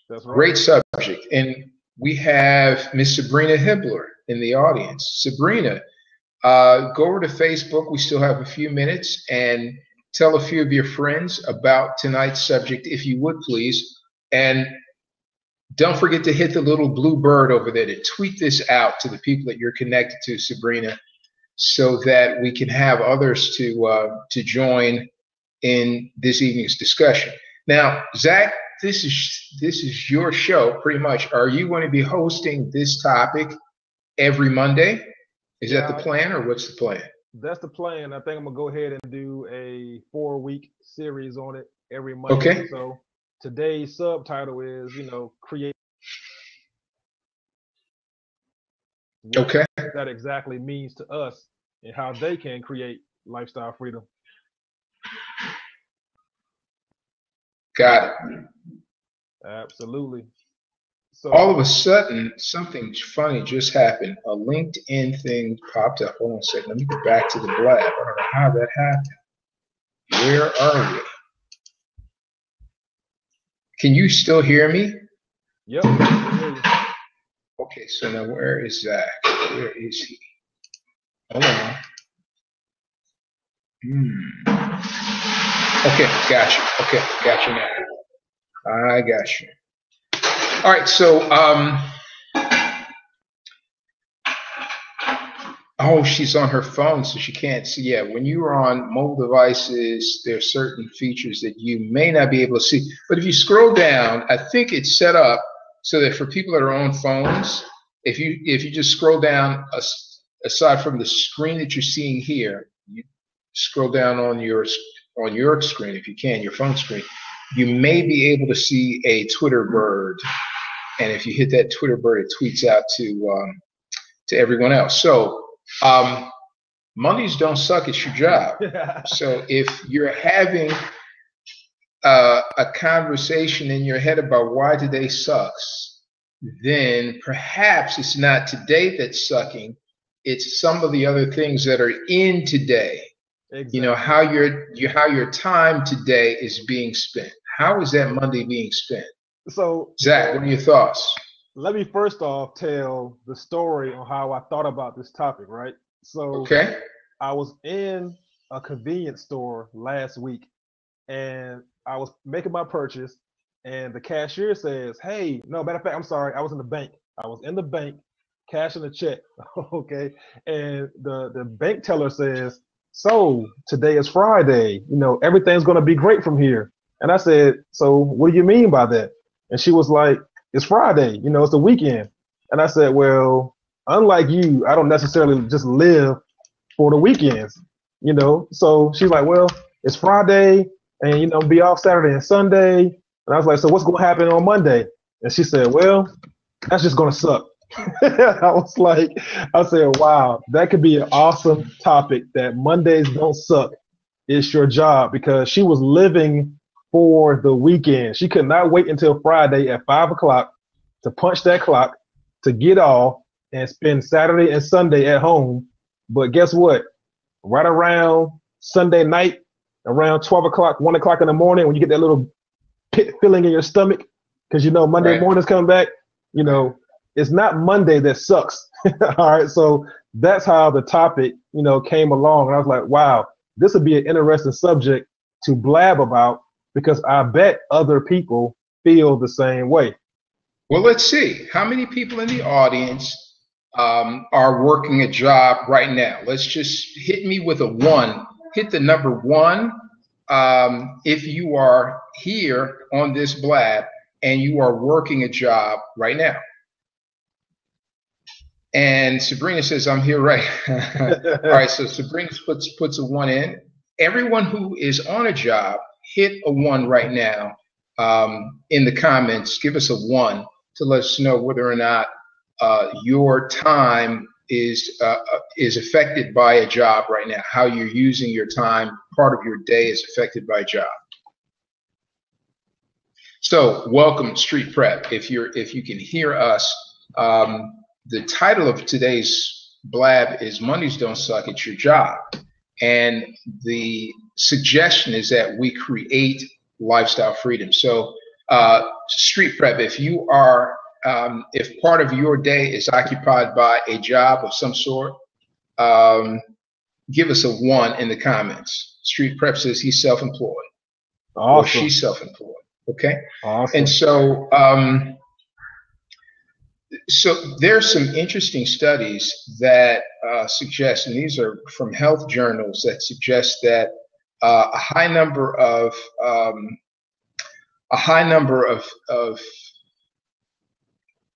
That's right. Great subject. And we have Miss Sabrina Hibbler in the audience. Sabrina, go over to Facebook. We still have a few minutes, and tell a few of your friends about tonight's subject, if you would please. And don't forget to hit the little blue bird over there to tweet this out to the people that you're connected to, Sabrina, so that we can have others to join in this evening's discussion. Now, Zach, this is your show, pretty much. Are you going to be hosting this topic every Monday? Is that the plan, or what's the plan? That's the plan. I think I'm gonna go ahead and do a 4-week series on it every Monday. Okay. So today's subtitle is, create. Okay. What that exactly means to us and how they can create lifestyle freedom. Got it. Absolutely. So all of a sudden, something funny just happened. A LinkedIn thing popped up. Hold on a second. Let me get back to the blab. I don't know how that happened. Where are we? Can you still hear me? Yep. I can hear you. Okay, so now where is Zach? Where is he? Hold on. Okay, gotcha. Okay, gotcha now. I got you. All right, so oh, she's on her phone, so she can't see. Yeah, when you are on mobile devices, there are certain features that you may not be able to see. But if you scroll down, I think it's set up so that for people that are on phones, if you just scroll down, aside from the screen that you're seeing here, you scroll down on your screen, if you can, your phone screen, you may be able to see a Twitter bird. And if you hit that Twitter bird, it tweets out to everyone else. So Mondays don't suck. It's your job. So if you're having a conversation in your head about why today sucks, then perhaps it's not today that's sucking. It's some of the other things that are in today. Exactly. How your time today is being spent. How is that Monday being spent? So, Zach, what are your thoughts? Let me first off tell the story on how I thought about this topic, right? So, okay. I was in a convenience store last week, and I was making my purchase, and the cashier says, "Hey, no, matter of fact, I'm sorry, I was in the bank. I was in the bank cashing a check." Okay, and the bank teller says, "So today is Friday. Everything's going to be great from here." And I said, "So what do you mean by that?" And she was like, "It's Friday, it's the weekend." And I said, "Well, unlike you, I don't necessarily just live for the weekends, So she's like, "Well, it's Friday and, be off Saturday and Sunday." And I was like, "So what's going to happen on Monday?" And she said, "Well, that's just going to suck." I said, wow, that could be an awesome topic, that Mondays don't suck. It's your job, because she was living for the weekend. She could not wait until Friday at 5 o'clock to punch that clock, to get off and spend Saturday and Sunday at home. But guess what? Right around Sunday night, around 12 o'clock, 1 o'clock in the morning, when you get that little pit feeling in your stomach, because Monday morning's coming back, it's not Monday that sucks. All right. So that's how the topic, came along. And I was like, wow, this would be an interesting subject to blab about, because I bet other people feel the same way. Well, let's see. How many people in the audience are working a job right now? Let's just hit me with a 1. Hit the number 1 if you are here on this blab and you are working a job right now. And Sabrina says, "I'm here, right?" All right, so Sabrina puts a 1 in. Everyone who is on a job, hit a 1 right now in the comments. Give us a 1 to let us know whether or not your time is affected by a job right now. How you're using your time, part of your day is affected by a job. So welcome, Street Prep. If you can hear us, the title of today's blab is Mondays Don't Suck, It's Your Job. And the suggestion is that we create lifestyle freedom. So Street prep, if you are, if part of your day is occupied by a job of some sort, um, give us a 1 in the comments. Street prep says he's self-employed or Awesome. she's self-employed. Okay. And Awesome. so there's some interesting studies that suggest, and these are from health journals, that suggest that a high number of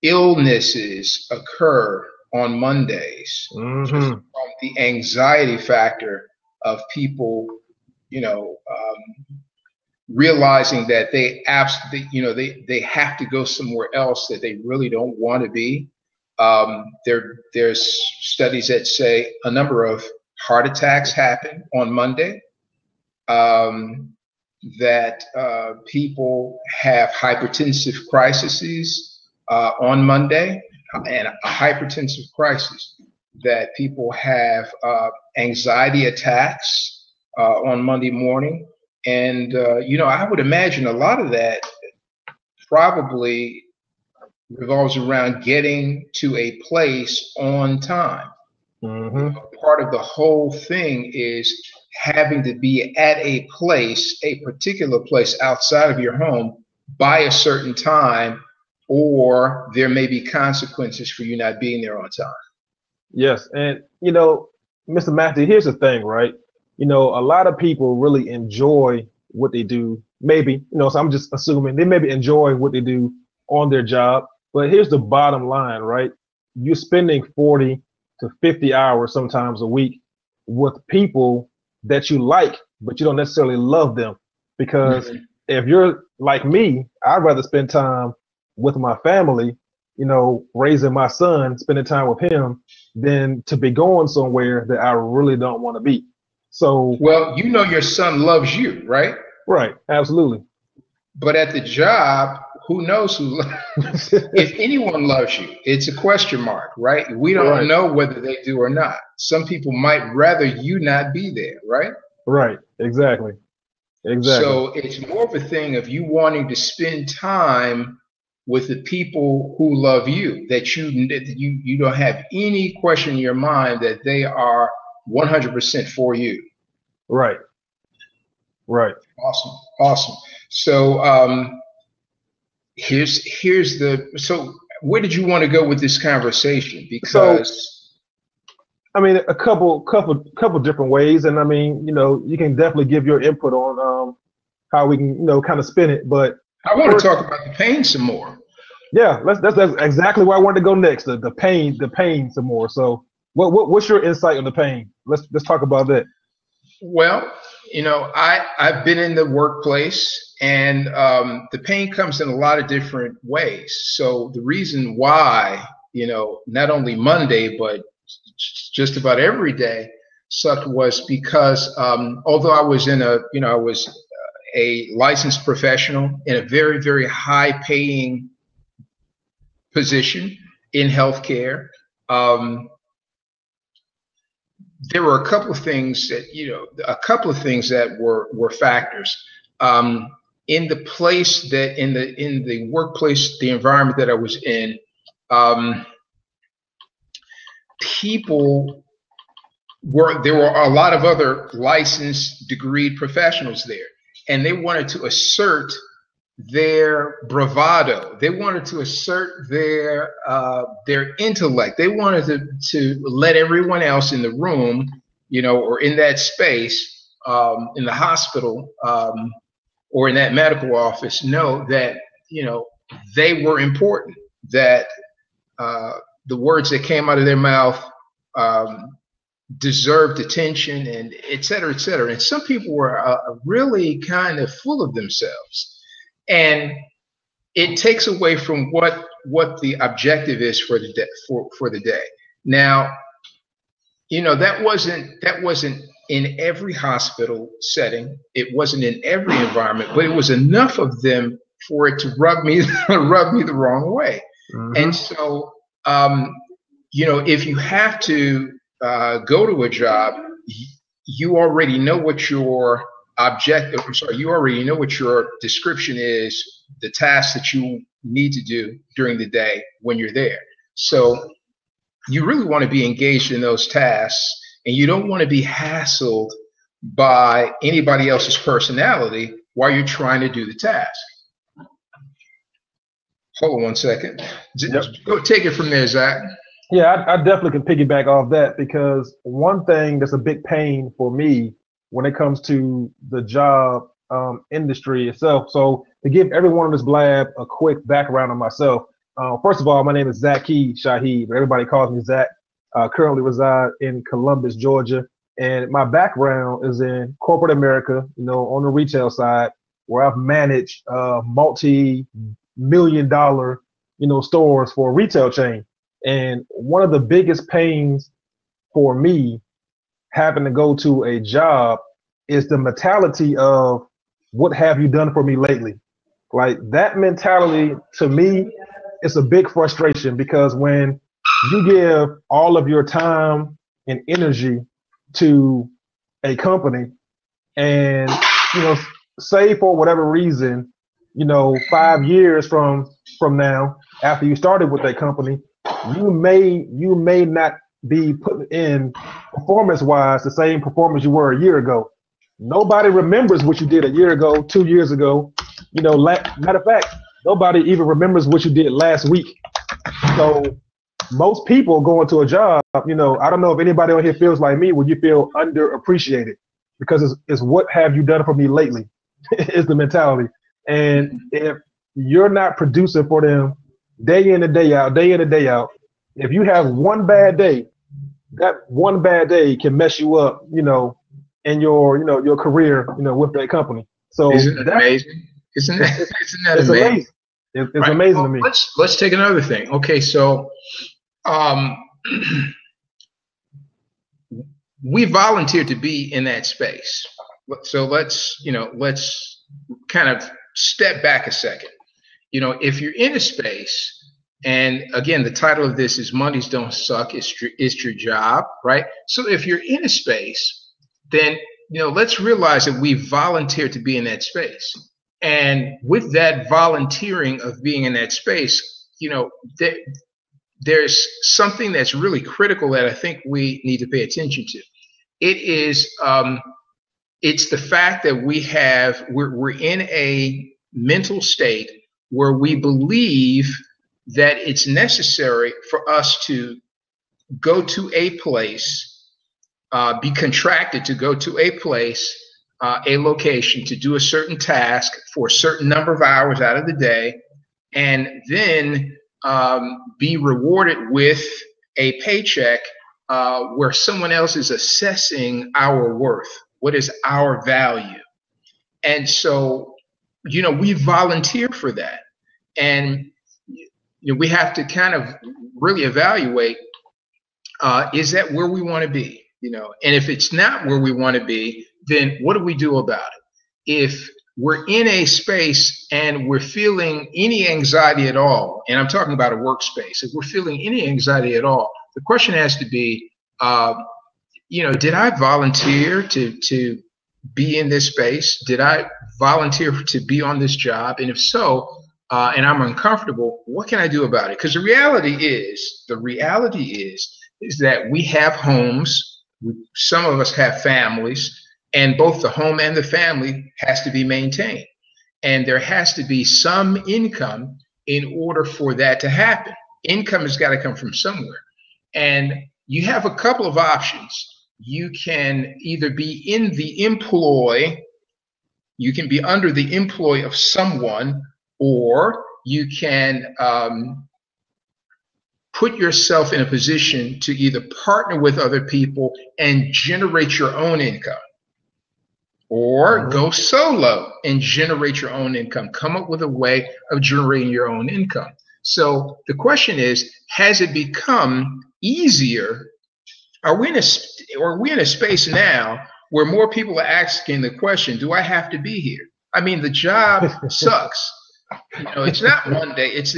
illnesses occur on Mondays, just Hmm. from the anxiety factor of people, you know, realizing that they absolutely, they have to go somewhere else that they really don't want to be. There's studies that say a number of heart attacks happen on Monday. That people have hypertensive crises on Monday, and a hypertensive crisis, that people have anxiety attacks on Monday morning. And, I would imagine a lot of that probably revolves around getting to a place on time. Hmm. Part of the whole thing is having to be at a place, a particular place outside of your home by a certain time, or there may be consequences for you not being there on time. Yes, and Mr. Mahdi, here's the thing, right? A lot of people really enjoy what they do. Maybe, so I'm just assuming they maybe enjoy what they do on their job. But here's the bottom line, right? You're spending 40 to 50 hours sometimes a week with people that you like, but you don't necessarily love them. Because Mhm. if you're like me, I'd rather spend time with my family, raising my son, spending time with him, than to be going somewhere that I really don't want to be. So, Well, your son loves you, right? right, absolutely. But at the job, who knows who? If anyone loves you, it's a question mark, right? We don't Right, know whether they do or not. Some people might rather you not be there, right? right, exactly, exactly. So it's more of a thing of you wanting to spend time with the people who love you, that you don't have any question in your mind that they are 100% for you. Right, right. Awesome, awesome. So so where did you want to go with this conversation? So, Because I mean, a couple different ways, and I mean, you can definitely give your input on how we can, kind of spin it. But I want to first, talk about the pain some more. yeah, that's exactly where I wanted to go next. The pain some more. So, what's your insight on the pain? Let's talk about that. Well, I've been in the workplace, and the pain comes in a lot of different ways. So the reason why, not only Monday, but just about every day sucked was because although I was a licensed professional in a very, very high paying position in healthcare. Um, there were a couple of things that were factors in the place that in the workplace, the environment that I was in. People there were a lot of other licensed degreed professionals there, and they wanted to assert their bravado. They wanted to assert their intellect. They wanted to let everyone else in the room, or in that space, in the hospital, or in that medical office, know that they were important. That the words that came out of their mouth deserved attention, and et cetera, et cetera. And some people were really kind of full of themselves, and it takes away from what the objective is for the day, for the day. Now, that wasn't in every hospital setting. It wasn't in every environment, but it was enough of them for it to rub me the wrong way. And Hmm. so, if you have to go to a job, you already know what your objective. I'm sorry, you already know what your description is, the tasks that you need to do during the day when you're there. So you really want to be engaged in those tasks, and you don't want to be hassled by anybody else's personality while you're trying to do the task. Hold on one second. Yep. Go take it from there, Zach. Yeah, I definitely can piggyback off that, because one thing that's a big pain for me when it comes to the job industry itself. So to give everyone on this blab a quick background on myself. First of all, my name is Zaki Shaheed, but everybody calls me Zach. Currently reside in Columbus, Georgia. And my background is in corporate America, on the retail side, where I've managed multi-million-dollar, stores for a retail chain. And one of the biggest pains for me having to go to a job is the mentality of, what have you done for me lately? Like, that mentality to me is a big frustration, because when you give all of your time and energy to a company, and say for whatever reason, 5 years from now, after you started with that company, you may not be putting in performance wise the same performance you were a year ago. Nobody remembers what you did a year ago, 2 years ago. Matter of fact, nobody even remembers what you did last week. So most people going to a job, I don't know if anybody on here feels like me, when you feel underappreciated, because it's what have you done for me lately is the mentality. And if you're not producing for them day in and day out, if you have one bad day, that one bad day can mess you up, in your career, with that company. So isn't that amazing? Isn't that it's amazing? It's right. Amazing to me. Let's take another thing. Okay, so we volunteered to be in that space. So let's kind of step back a second. If you're in a space, and again, the title of this is Mondays Don't Suck, it's your job, right? So if you're in a space, then let's realize that we volunteered to be in that space. And with that volunteering of being in that space, there's something that's really critical that I think we need to pay attention to. It is it's the fact that we're in a mental state where we believe that it's necessary for us to go to a place, be contracted to go to a place, a location, to do a certain task for a certain number of hours out of the day, and then be rewarded with a paycheck where someone else is assessing our worth. What is our value? And so, we volunteer for that. And we have to kind of really evaluate, is that where we want to be? And if it's not where we want to be, then what do we do about it? If we're in a space and we're feeling any anxiety at all, and I'm talking about a workspace, if we're feeling any anxiety at all, the question has to be, did I volunteer to be in this space? Did I volunteer to be on this job? And if so, and I'm uncomfortable, what can I do about it? Because the reality is that we have homes. Some of us have families, and both the home and the family has to be maintained. And there has to be some income in order for that to happen. Income has got to come from somewhere. And you have a couple of options. You can either be in the employ, you can be under the employ of someone, or you can put yourself in a position to either partner with other people and generate your own income, or go solo and generate your own income. Come up with a way of generating your own income. So the question is, has it become easier? Are we in a space now where more people are asking the question, do I have to be here? I mean, the job sucks. It's not one day. It's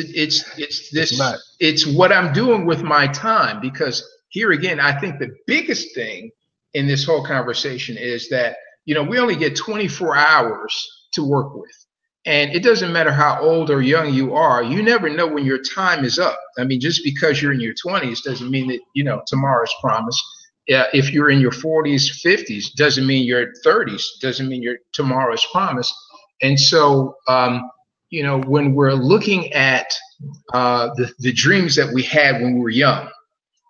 what I'm doing with my time. Because here again, I think the biggest thing in this whole conversation is that we only get 24 hours to work with. And it doesn't matter how old or young you are, you never know when your time is up. I mean, just because you're in your 20s doesn't mean that, tomorrow's promised. If you're in your 40s, 50s, doesn't mean your 30s, doesn't mean your tomorrow's promised. And so, when we're looking at the dreams that we had when we were young,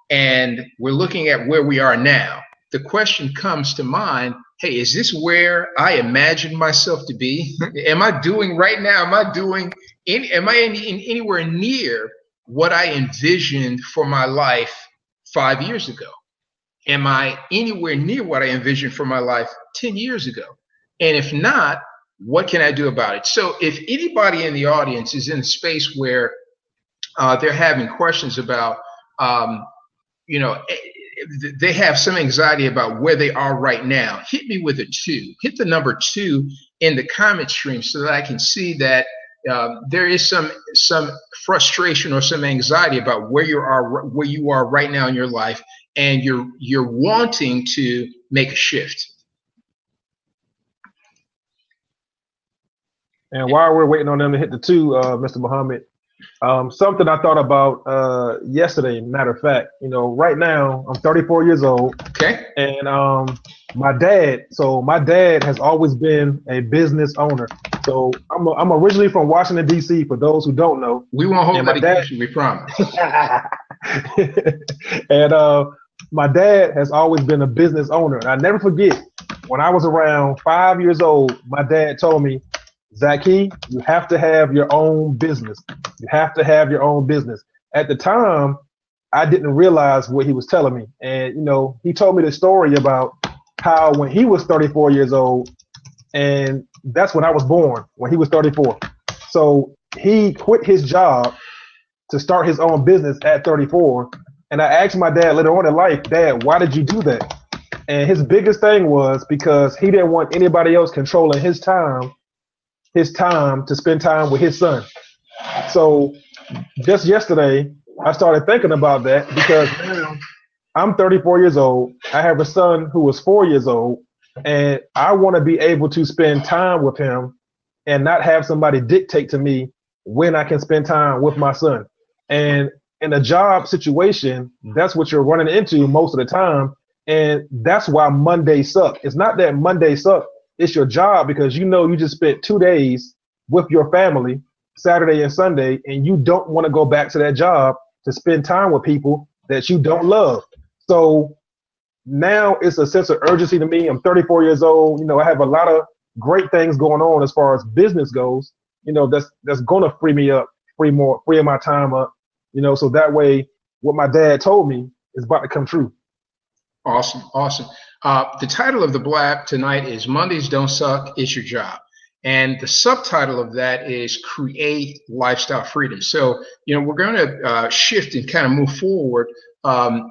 and we're looking at where we are now, the question comes to mind, hey, is this where I imagined myself to be? Am I doing right now? Am I anywhere near what I envisioned for my life 5 years ago? Am I anywhere near what I envisioned for my life 10 years ago? And if not, what can I do about it? So if anybody in the audience is in a space where they're having questions about, they have some anxiety about where they are right now, hit me with a 2. Hit the number 2 in the comment stream so that I can see that there is some frustration or some anxiety about where you are right now in your life, and you're wanting to make a shift. And while we're waiting on them to hit the 2, Mr. Muhammad, something I thought about yesterday, matter of fact, right now I'm 34 years old. Okay. And my dad has always been a business owner. So I'm originally from Washington, D.C., for those who don't know. We won't hold that against you, we promise. And my dad has always been a business owner. And I never forget, when I was around 5 years old, my dad told me, Zaki, you have to have your own business. You have to have your own business. At the time, I didn't realize what he was telling me. And, he told me the story about how when he was 34 years old, and that's when I was born, when he was 34. So he quit his job to start his own business at 34. And I asked my dad later on in life, Dad, why did you do that? And his biggest thing was because he didn't want anybody else controlling his time to spend time with his son. So just yesterday, I started thinking about that because now I'm 34 years old. I have a son who is 4 years old, and I want to be able to spend time with him and not have somebody dictate to me when I can spend time with my son. And in a job situation, that's what you're running into most of the time. And that's why Mondays suck. It's not that Mondays suck. It's your job, because you just spent 2 days with your family, Saturday and Sunday, and you don't want to go back to that job to spend time with people that you don't love. So now it's a sense of urgency to me. I'm 34 years old. I have a lot of great things going on as far as business goes. That's gonna free me up, free my time up. So that way, what my dad told me is about to come true. Awesome. The title of the blab tonight is Mondays Don't Suck, It's Your Job. And the subtitle of that is Create Lifestyle Freedom. So, we're going to shift and kind of move forward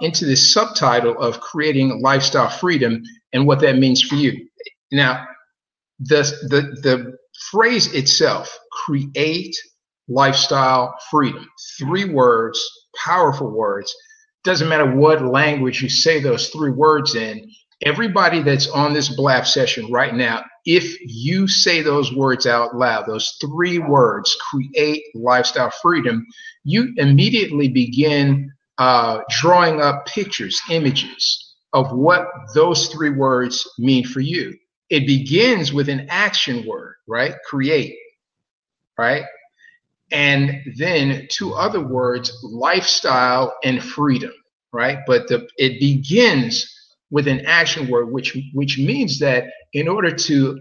into this subtitle of creating lifestyle freedom and what that means for you. Now, the phrase itself, create lifestyle freedom, 3 words, powerful words. Doesn't matter what language you say those 3 words in. Everybody that's on this blab session right now, if you say those words out loud, those 3 words, create lifestyle freedom, you immediately begin drawing up pictures, images of what those 3 words mean for you. It begins with an action word, right? Create, right? And then 2 other words, lifestyle and freedom, right? But it begins with an action word, which means that in order to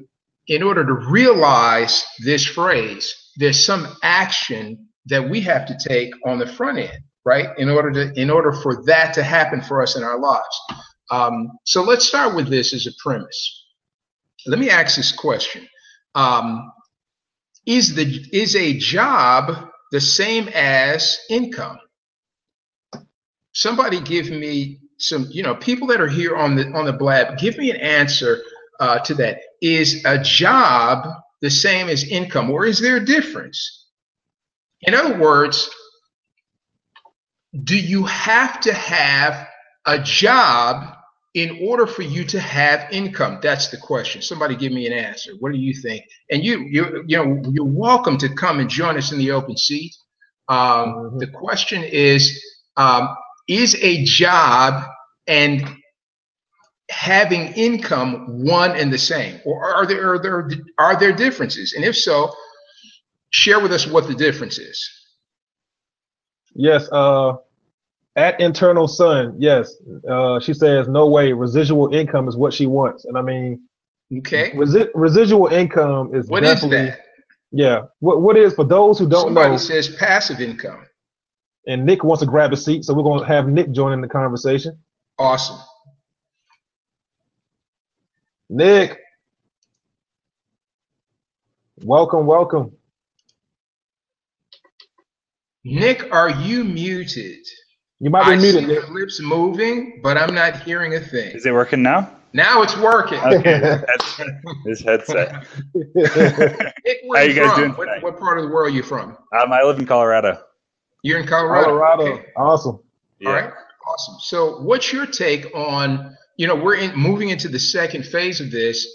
realize this phrase, there's some action that we have to take on the front end, right? In order for that to happen for us in our lives. So let's start with this as a premise. Let me ask this question. Is a job the same as income? Somebody give me some, people that are here on the blab, give me an answer to that. Is a job the same as income, or is there a difference? In other words, do you have to have a job in order for you to have income? That's the question. Somebody give me an answer. What do you think? And you're welcome to come and join us in the open seat. The question is a job and having income one and the same, or are there differences? And if so, share with us what the difference is. Yes. At Internal Sun, yes. She says, no way, residual income is what she wants. And I mean, okay, residual income is what definitely, is that? Yeah. What is, for those who don't Somebody know, says passive income. And Nick wants to grab a seat, so we're going to have Nick join in the conversation. Awesome. Nick, welcome. Nick, are you muted? You might be muted, Nick. I see your lips moving, but I'm not hearing a thing. Is it working now? Now it's working. Okay. This headset. Nick, How are you guys doing from? tonight? What part of the world are you from? I live in Colorado. You're in Colorado. Okay. Awesome. Yeah. All right. Awesome. So what's your take on, we're moving into the second phase of this.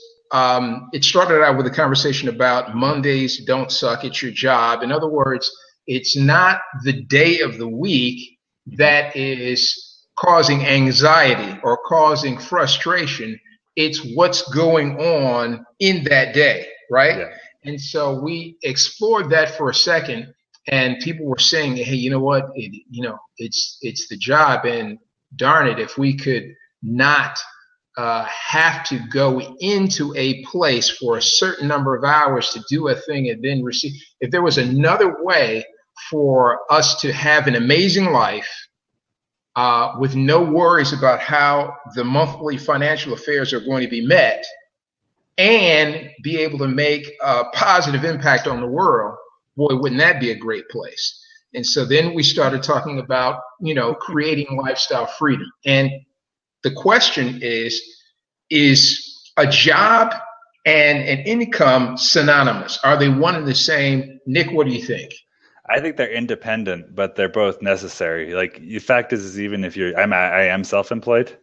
It started out with a conversation about Mondays don't suck, it's your job. In other words, it's not the day of the week that is causing anxiety or causing frustration. It's what's going on in that day, right? Yeah. And so we explored that for a second, and people were saying, hey, you know what? It's the job, and darn it, if we could not have to go into a place for a certain number of hours to do a thing and then receive. If there was another way for us to have an amazing life with no worries about how the monthly financial affairs are going to be met, and be able to make a positive impact on the world, boy, wouldn't that be a great place? And so then we started talking about, creating lifestyle freedom. And the question is a job and an income synonymous? Are they one and the same? Nick, what do you think? I think they're independent, but they're both necessary. Like, the fact is even if I am self-employed,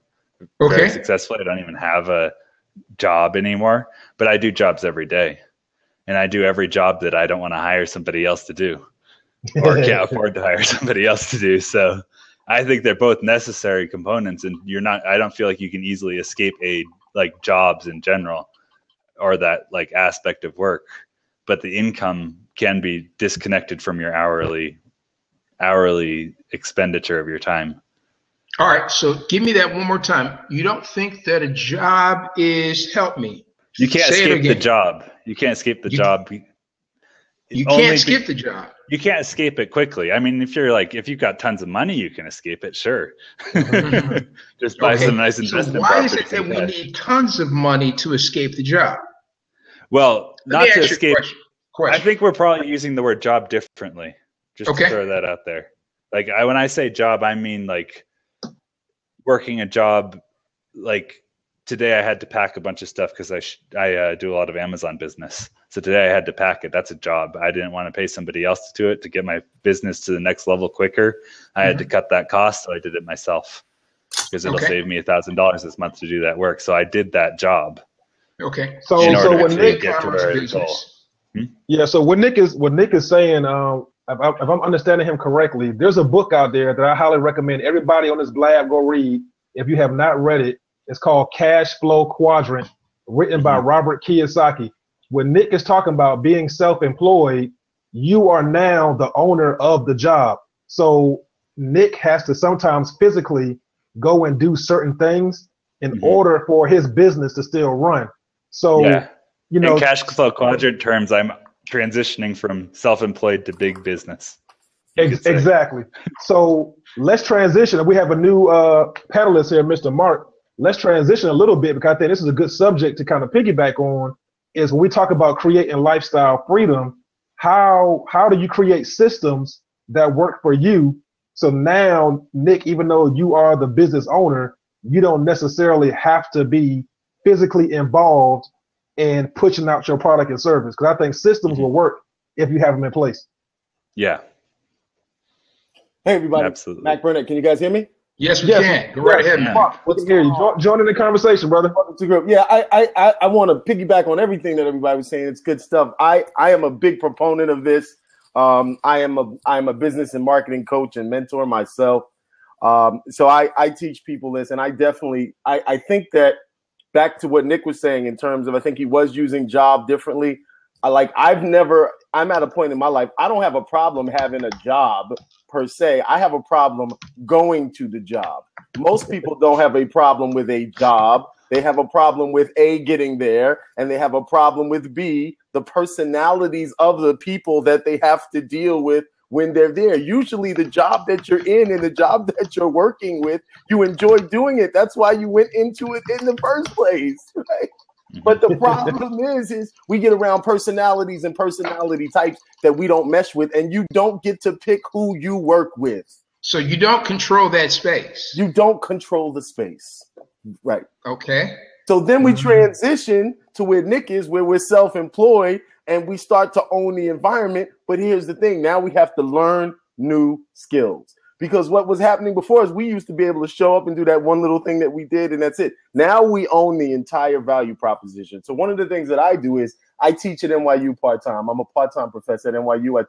very successfully. I don't even have a job anymore, but I do jobs every day, and I do every job that I don't want to hire somebody else to do, or can't afford to hire somebody else to do. So I think they're both necessary components, and I don't feel like you can easily escape jobs in general, or that aspect of work, but the income can be disconnected from your hourly expenditure of your time. All right, so give me that one more time. You don't think that a job is, help me. You can't escape the job. You can't escape the job. You can't skip the job. You can't escape it quickly. I mean, if you've got tons of money, you can escape it, sure. Just buy some nice investment properties. So why is it that we need tons of money to escape the job? Well, not to escape. Question. I think we're probably using the word job differently. Just to throw that out there. When I say job, I mean working a job. Today I had to pack a bunch of stuff because I do a lot of Amazon business. So today I had to pack it. That's a job. I didn't want to pay somebody else to do it to get my business to the next level quicker. I had to cut that cost, so I did it myself because it'll save me $1,000 this month to do that work. So I did that job. Okay. So when Nick get to where it goes. Yeah. So what Nick is saying, if I'm understanding him correctly, there's a book out there that I highly recommend everybody on this blab go read. If you have not read it, it's called Cash Flow Quadrant, written by Robert Kiyosaki. When Nick is talking about being self-employed, you are now the owner of the job. So Nick has to sometimes physically go and do certain things in order for his business to still run. So, in cash flow quadrant terms, I'm transitioning from self-employed to big business. Exactly. So let's transition. We have a new panelist here, Mr. Mark. Let's transition a little bit, because I think this is a good subject to kind of piggyback on, is when we talk about creating lifestyle freedom, how do you create systems that work for you? So now, Nick, even though you are the business owner, you don't necessarily have to be physically involved in pushing out your product and service, because I think systems will work if you have them in place. Yeah. Hey, everybody. Absolutely. Mac Burnett, can you guys hear me? Yes, we Yes, can. Go right ahead, Yeah. man. we can hear you. Join in the conversation, brother. Yeah, I want to piggyback on everything that everybody was saying. It's good stuff. I am a big proponent of this. I'm a business and marketing coach and mentor myself. So I teach people this, and I think that back to what Nick was saying in terms of, I think he was using job differently. I'm at a point in my life, I don't have a problem having a job per se. I have a problem going to the job. Most people don't have a problem with a job. They have a problem with A, getting there, and they have a problem with B, the personalities of the people that they have to deal with when they're there. Usually the job that you're in and the job that you're working with, you enjoy doing it. That's why you went into it in the first place, right? But the problem is we get around personalities and personality types that we don't mesh with, and you don't get to pick who you work with. So you don't control that space. You don't control the space. Right. Okay. So then we transition to where Nick is, where we're self-employed and we start to own the environment. But here's the thing. Now we have to learn new skills. Because what was happening before is we used to be able to show up and do that one little thing that we did, and that's it. Now we own the entire value proposition. So one of the things that I do is I teach at NYU part-time. I'm a part-time professor at NYU. I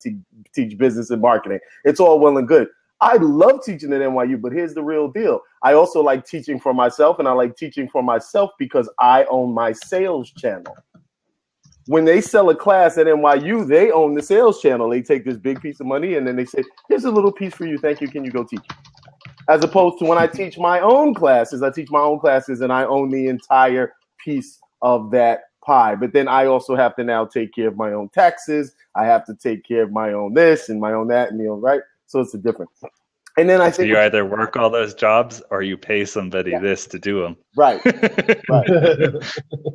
teach business and marketing. It's all well and good. I love teaching at NYU, but here's the real deal. I also like teaching for myself, and I like teaching for myself because I own my sales channel. When they sell a class at NYU, they own the sales channel. They take this big piece of money and then they say, here's a little piece for you. Thank you. Can you go teach it? As opposed to when I teach my own classes, and I own the entire piece of that pie. But then I also have to now take care of my own taxes. I have to take care of my own this and my own that and right. So it's a difference. And then I think you either work all those jobs or you pay somebody this to do them. Right. Right.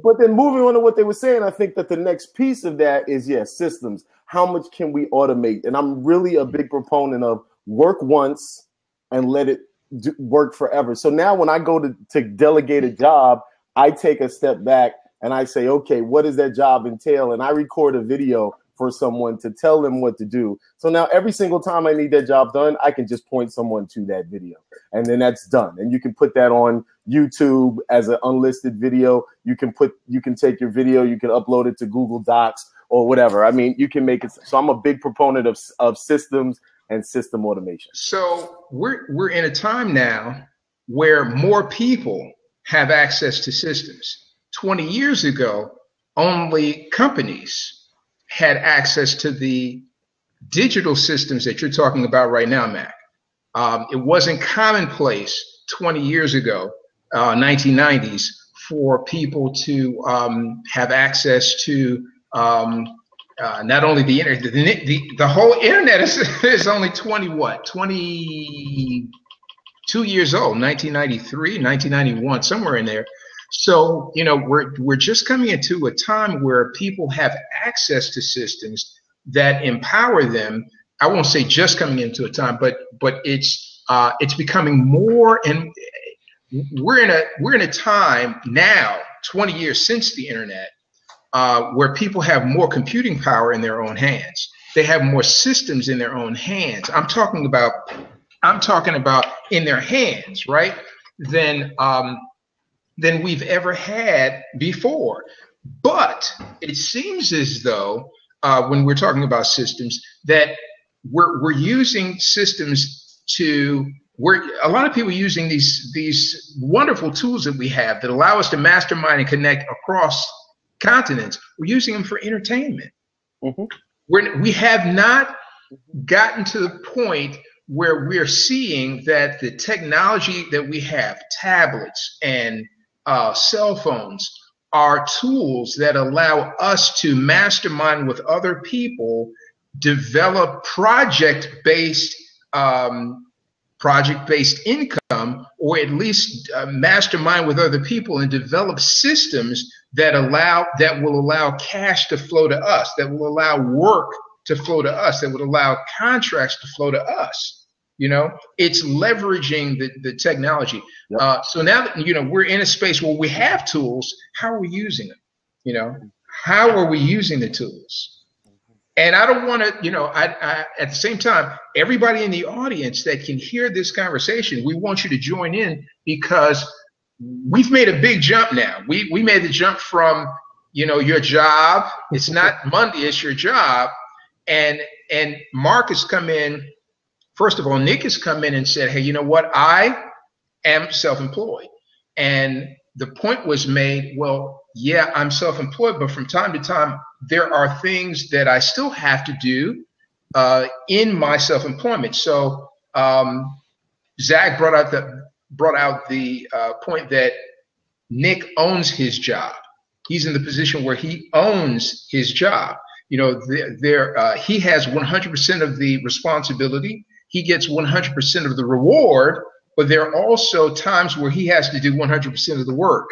But then moving on to what they were saying, I think that the next piece of that is, systems. How much can we automate? And I'm really a big proponent of work once and let it work forever. So now when I go to delegate a job, I take a step back and I say, okay, what does that job entail? And I record a video for someone to tell them what to do. So now every single time I need that job done, I can just point someone to that video and then that's done. And you can put that on YouTube as an unlisted video. You can take your video, you can upload it to Google Docs or whatever. I mean, you can make it. So I'm a big proponent of systems and system automation. So we're in a time now where more people have access to systems. 20 years ago, only companies had access to the digital systems that you're talking about right now, Mac. It wasn't commonplace 20 years ago, 1990s, for people to have access to not only the internet, the whole internet is only 22 years old, 1993, 1991, somewhere in there. So, we're just coming into a time where people have access to systems that empower them. I won't say just coming into a time, but it's becoming more, and we're in a time now, 20 years since the internet, where people have more computing power in their own hands. They have more systems in their own hands. I'm talking about in their hands, right? Than we've ever had before. But it seems as though when we're talking about systems that we're using systems a lot of people using these wonderful tools that we have that allow us to mastermind and connect across continents. We're using them for entertainment. Mm-hmm. We have not gotten to the point where we're seeing that the technology that we have, tablets and cell phones, are tools that allow us to mastermind with other people, develop project-based income, or at least mastermind with other people and develop systems that will allow cash to flow to us, that will allow work to flow to us, that would allow contracts to flow to us. It's leveraging the technology. Yep. So now that, we're in a space where we have tools, how are we using them? How are we using the tools? And I don't want to, I at the same time, everybody in the audience that can hear this conversation, we want you to join in because we've made a big jump now. We made the jump from, your job. It's not Monday, it's your job. And Mark has come in. First of all, Nick has come in and said, hey, you know what? I am self-employed. And the point was made, well, yeah, I'm self-employed, but from time to time, there are things that I still have to do in my self-employment. So Zach brought out the point that Nick owns his job. He's in the position where he owns his job. He has 100% of the responsibility. He gets 100% of the reward, but there are also times where he has to do 100% of the work,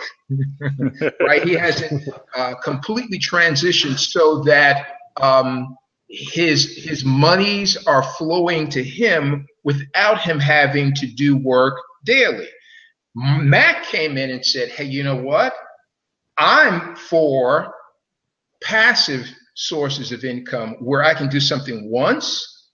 right? He hasn't completely transitioned so that his monies are flowing to him without him having to do work daily. Mac came in and said, hey, you know what? I'm for passive sources of income where I can do something once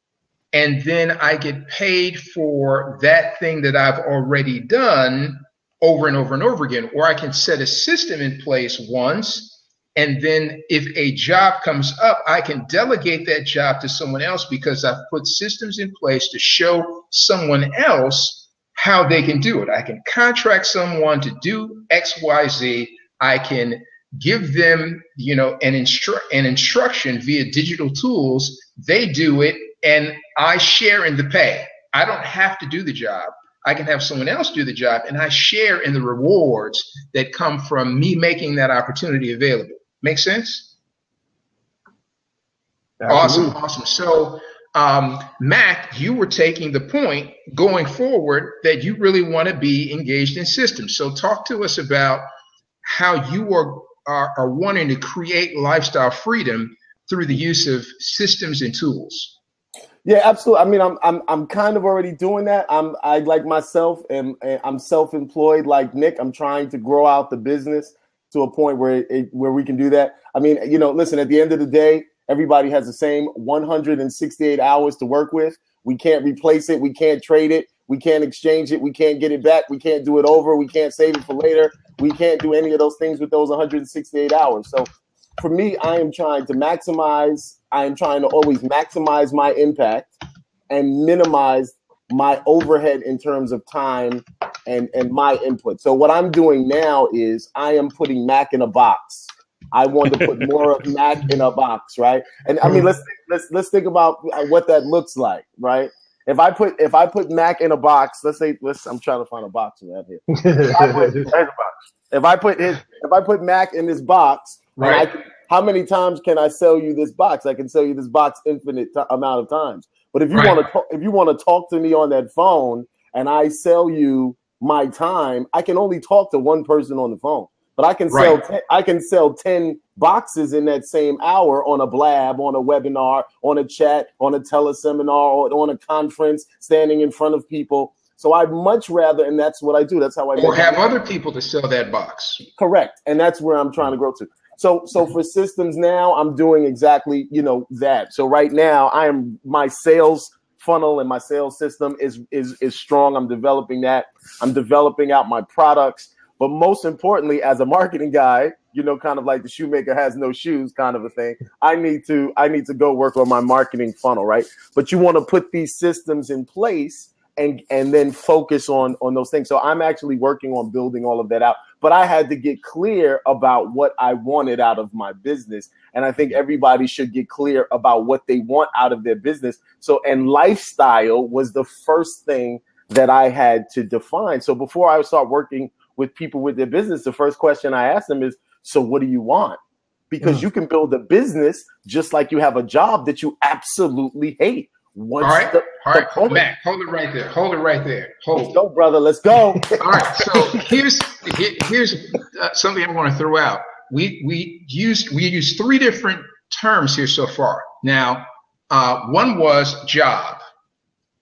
and then I get paid for that thing that I've already done over and over and over again. Or I can set a system in place once, and then if a job comes up, I can delegate that job to someone else because I've put systems in place to show someone else how they can do it. I can contract someone to do X, Y, Z. I can give them, an instruction via digital tools. They do it, and I share in the pay. I don't have to do the job. I can have someone else do the job, and I share in the rewards that come from me making that opportunity available. Make sense? Absolutely. Awesome. So, Mac, you were taking the point going forward that you really want to be engaged in systems. So talk to us about how you are wanting to create lifestyle freedom through the use of systems and tools. Yeah, absolutely. I mean, I'm kind of already doing that. I like myself, and I'm self-employed like Nick. I'm trying to grow out the business to a point where we can do that. I mean, listen, at the end of the day, everybody has the same 168 hours to work with. We can't replace it. We can't trade it. We can't exchange it. We can't get it back. We can't do it over. We can't save it for later. We can't do any of those things with those 168 hours. So for me, I am trying to always maximize my impact and minimize my overhead in terms of time and my input. So what I'm doing now is I am putting Mac in a box. I want to put more of Mac in a box, right? And I mean, let's think about what that looks like, right? If I put Mac in a box, I'm trying to find a box around here. If I put Mac in this box, right? How many times can I sell you this box? I can sell you this box infinite amount of times. But if you want to talk to me on that phone and I sell you my time, I can only talk to one person on the phone. But I can sell 10 boxes in that same hour on a blab, on a webinar, on a chat, on a teleseminar, or on a conference, standing in front of people. So I'd much rather, and that's what I do. That's how I or have other people to sell that box. Correct, and that's where I'm trying to grow to. So for systems now, I'm doing exactly that. So right now, my sales funnel and my sales system is strong. I'm developing that. I'm developing out my products. But most importantly, as a marketing guy, kind of like the shoemaker has no shoes kind of a thing, I need to go work on my marketing funnel, right? But you want to put these systems in place and then focus on those things. So I'm actually working on building all of that out. But I had to get clear about what I wanted out of my business. And I think everybody should get clear about what they want out of their business. And lifestyle was the first thing that I had to define. So before I start working with people with their business, the first question I ask them is, so what do you want? Because you can build a business just like you have a job that you absolutely hate. All right, Mac, hold it right there. Let's go, brother. Let's go. All right, so here's something I want to throw out. We used three different terms here so far. Now, one was job.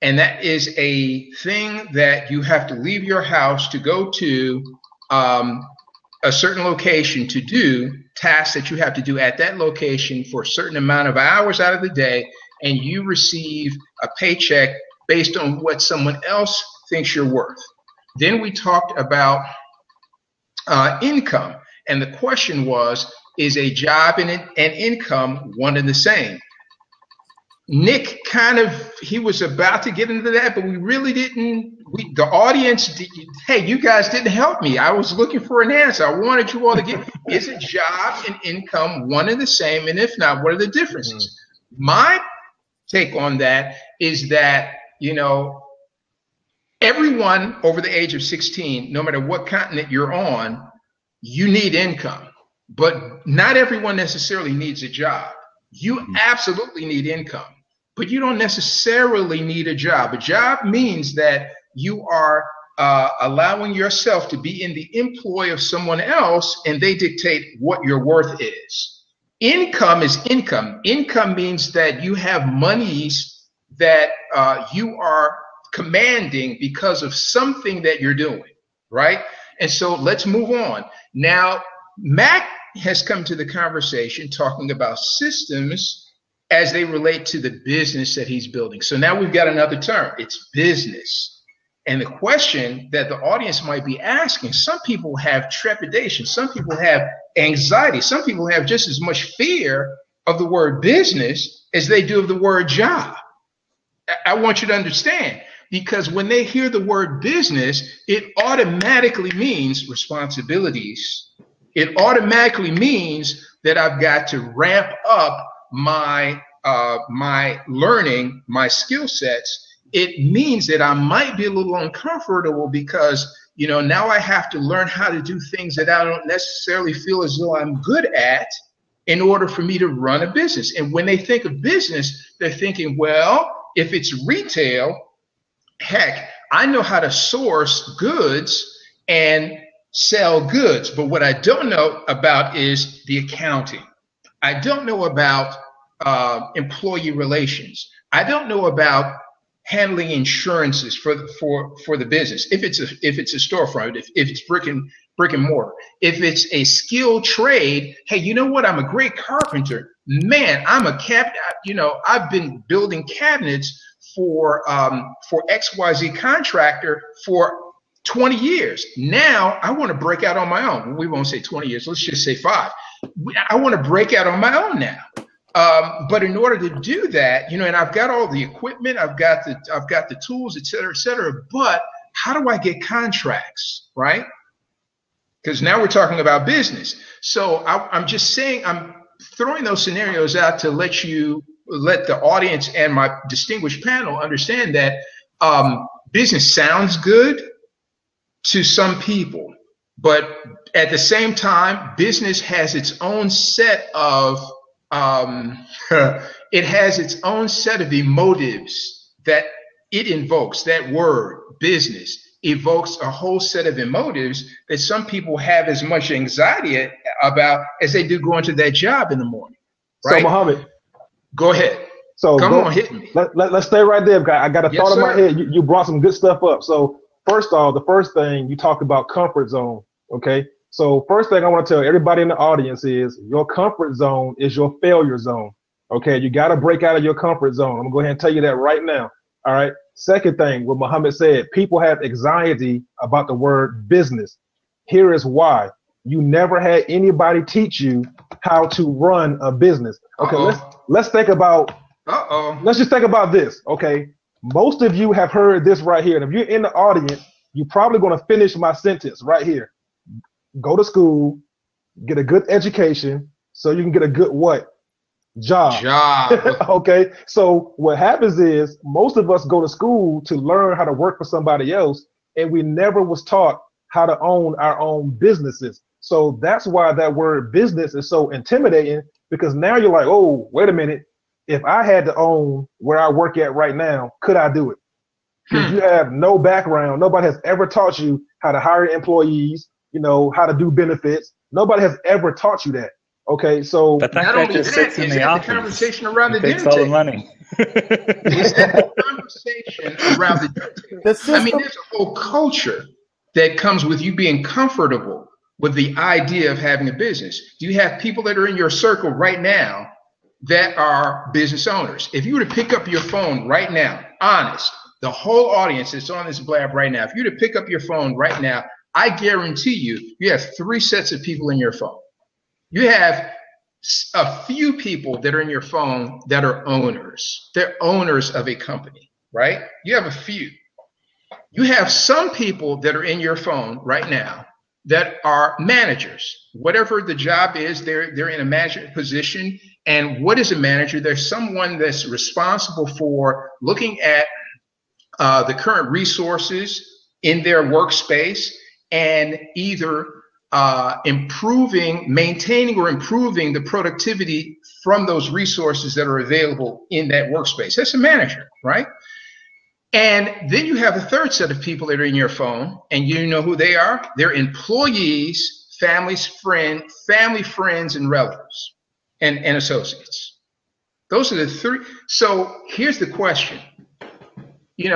And that is a thing that you have to leave your house to go to a certain location to do tasks that you have to do at that location for a certain amount of hours out of the day, and you receive a paycheck based on what someone else thinks you're worth. Then we talked about income, and the question was, is a job and income one and the same? Nick he was about to get into that, but we really didn't. The audience, hey, you guys didn't help me. I was looking for an answer. I wanted you all to get, is a job and income one and the same? And if not, what are the differences? My take on that is that, everyone over the age of 16, no matter what continent you're on, you need income. But not everyone necessarily needs a job. You absolutely need income, but you don't necessarily need a job. A job means that you are allowing yourself to be in the employ of someone else, and they dictate what your worth is. Income is income. Income means that you have monies that you are commanding because of something that you're doing, right? And so let's move on. Now, Mac has come to the conversation talking about systems as they relate to the business that he's building. So now we've got another term. It's business. And the question that the audience might be asking, some people have trepidation, some people have anxiety, some people have just as much fear of the word business as they do of the word job. I want you to understand, because when they hear the word business, it automatically means responsibilities. It automatically means that I've got to ramp up my learning, my skill sets. It means that I might be a little uncomfortable because, now I have to learn how to do things that I don't necessarily feel as though I'm good at in order for me to run a business. And when they think of business, they're thinking, well, if it's retail, heck, I know how to source goods and sell goods. But what I don't know about is the accounting. I don't know about employee relations. I don't know about handling insurances for the business. If it's a storefront, if it's brick and mortar, if it's a skilled trade, hey, you know what? I'm a great carpenter. Man, I'm a I've been building cabinets for XYZ contractor for 20 years. Now I want to break out on my own. We won't say 20 years. Let's just say 5. I want to break out on my own now. But in order to do that, and I've got all the equipment, I've got the tools, et cetera, but how do I get contracts, right? Because now we're talking about business. So I'm just saying, I'm throwing those scenarios out to let the audience and my distinguished panel understand that business sounds good to some people, but at the same time, business has its own set of emotives that it invokes. That word business evokes a whole set of emotives that some people have as much anxiety about as they do going to that job in the morning. Right? So Muhammad, go ahead. So come on, hit me. Let's stay right there, guy. I got a thought in my head. You brought some good stuff up. So first off, the first thing you talked about comfort zone. Okay. So first thing I want to tell everybody in the audience is your comfort zone is your failure zone. Okay, you got to break out of your comfort zone. I'm going to go ahead and tell you that right now. All right. Second thing, what Muhammad said, people have anxiety about the word business. Here is why. You never had anybody teach you how to run a business. Okay, let's think about, let's just think about this. Okay, most of you have heard this right here. And if you're in the audience, you're probably going to finish my sentence right here. Go to school, get a good education, so you can get a good what? Job. Okay. So what happens is most of us go to school to learn how to work for somebody else, and we never was taught how to own our own businesses. So that's why that word business is so intimidating, because now you're like, oh, wait a minute. If I had to own where I work at right now, could I do it? Because you have no background. Nobody has ever taught you how to hire employees, how to do benefits. Nobody has ever taught you that. Okay, so but that guy just sits in the office. The conversation around the dinner table. Takes all the money. Is that the conversation around the dinner table? I mean, there's a whole culture that comes with you being comfortable with the idea of having a business? Do you have people that are in your circle right now that are business owners? If you were to pick up your phone right now, honest, the whole audience that's on this blab right now, if you were to pick up your phone right now, I guarantee you have 3 sets of people in your phone. You have a few people that are in your phone that are owners. They're owners of a company, right? You have a few. You have some people that are in your phone right now that are managers. Whatever the job is, they're in a management position. And what is a manager? There's someone that's responsible for looking at the current resources in their workspace and either maintaining or improving the productivity from those resources that are available in that workspace. That's a manager, right? And then you have a third set of people that are in your phone, and you know who they are? They're employees, family, friends, and relatives, and associates. Those are the 3. So here's the question. Do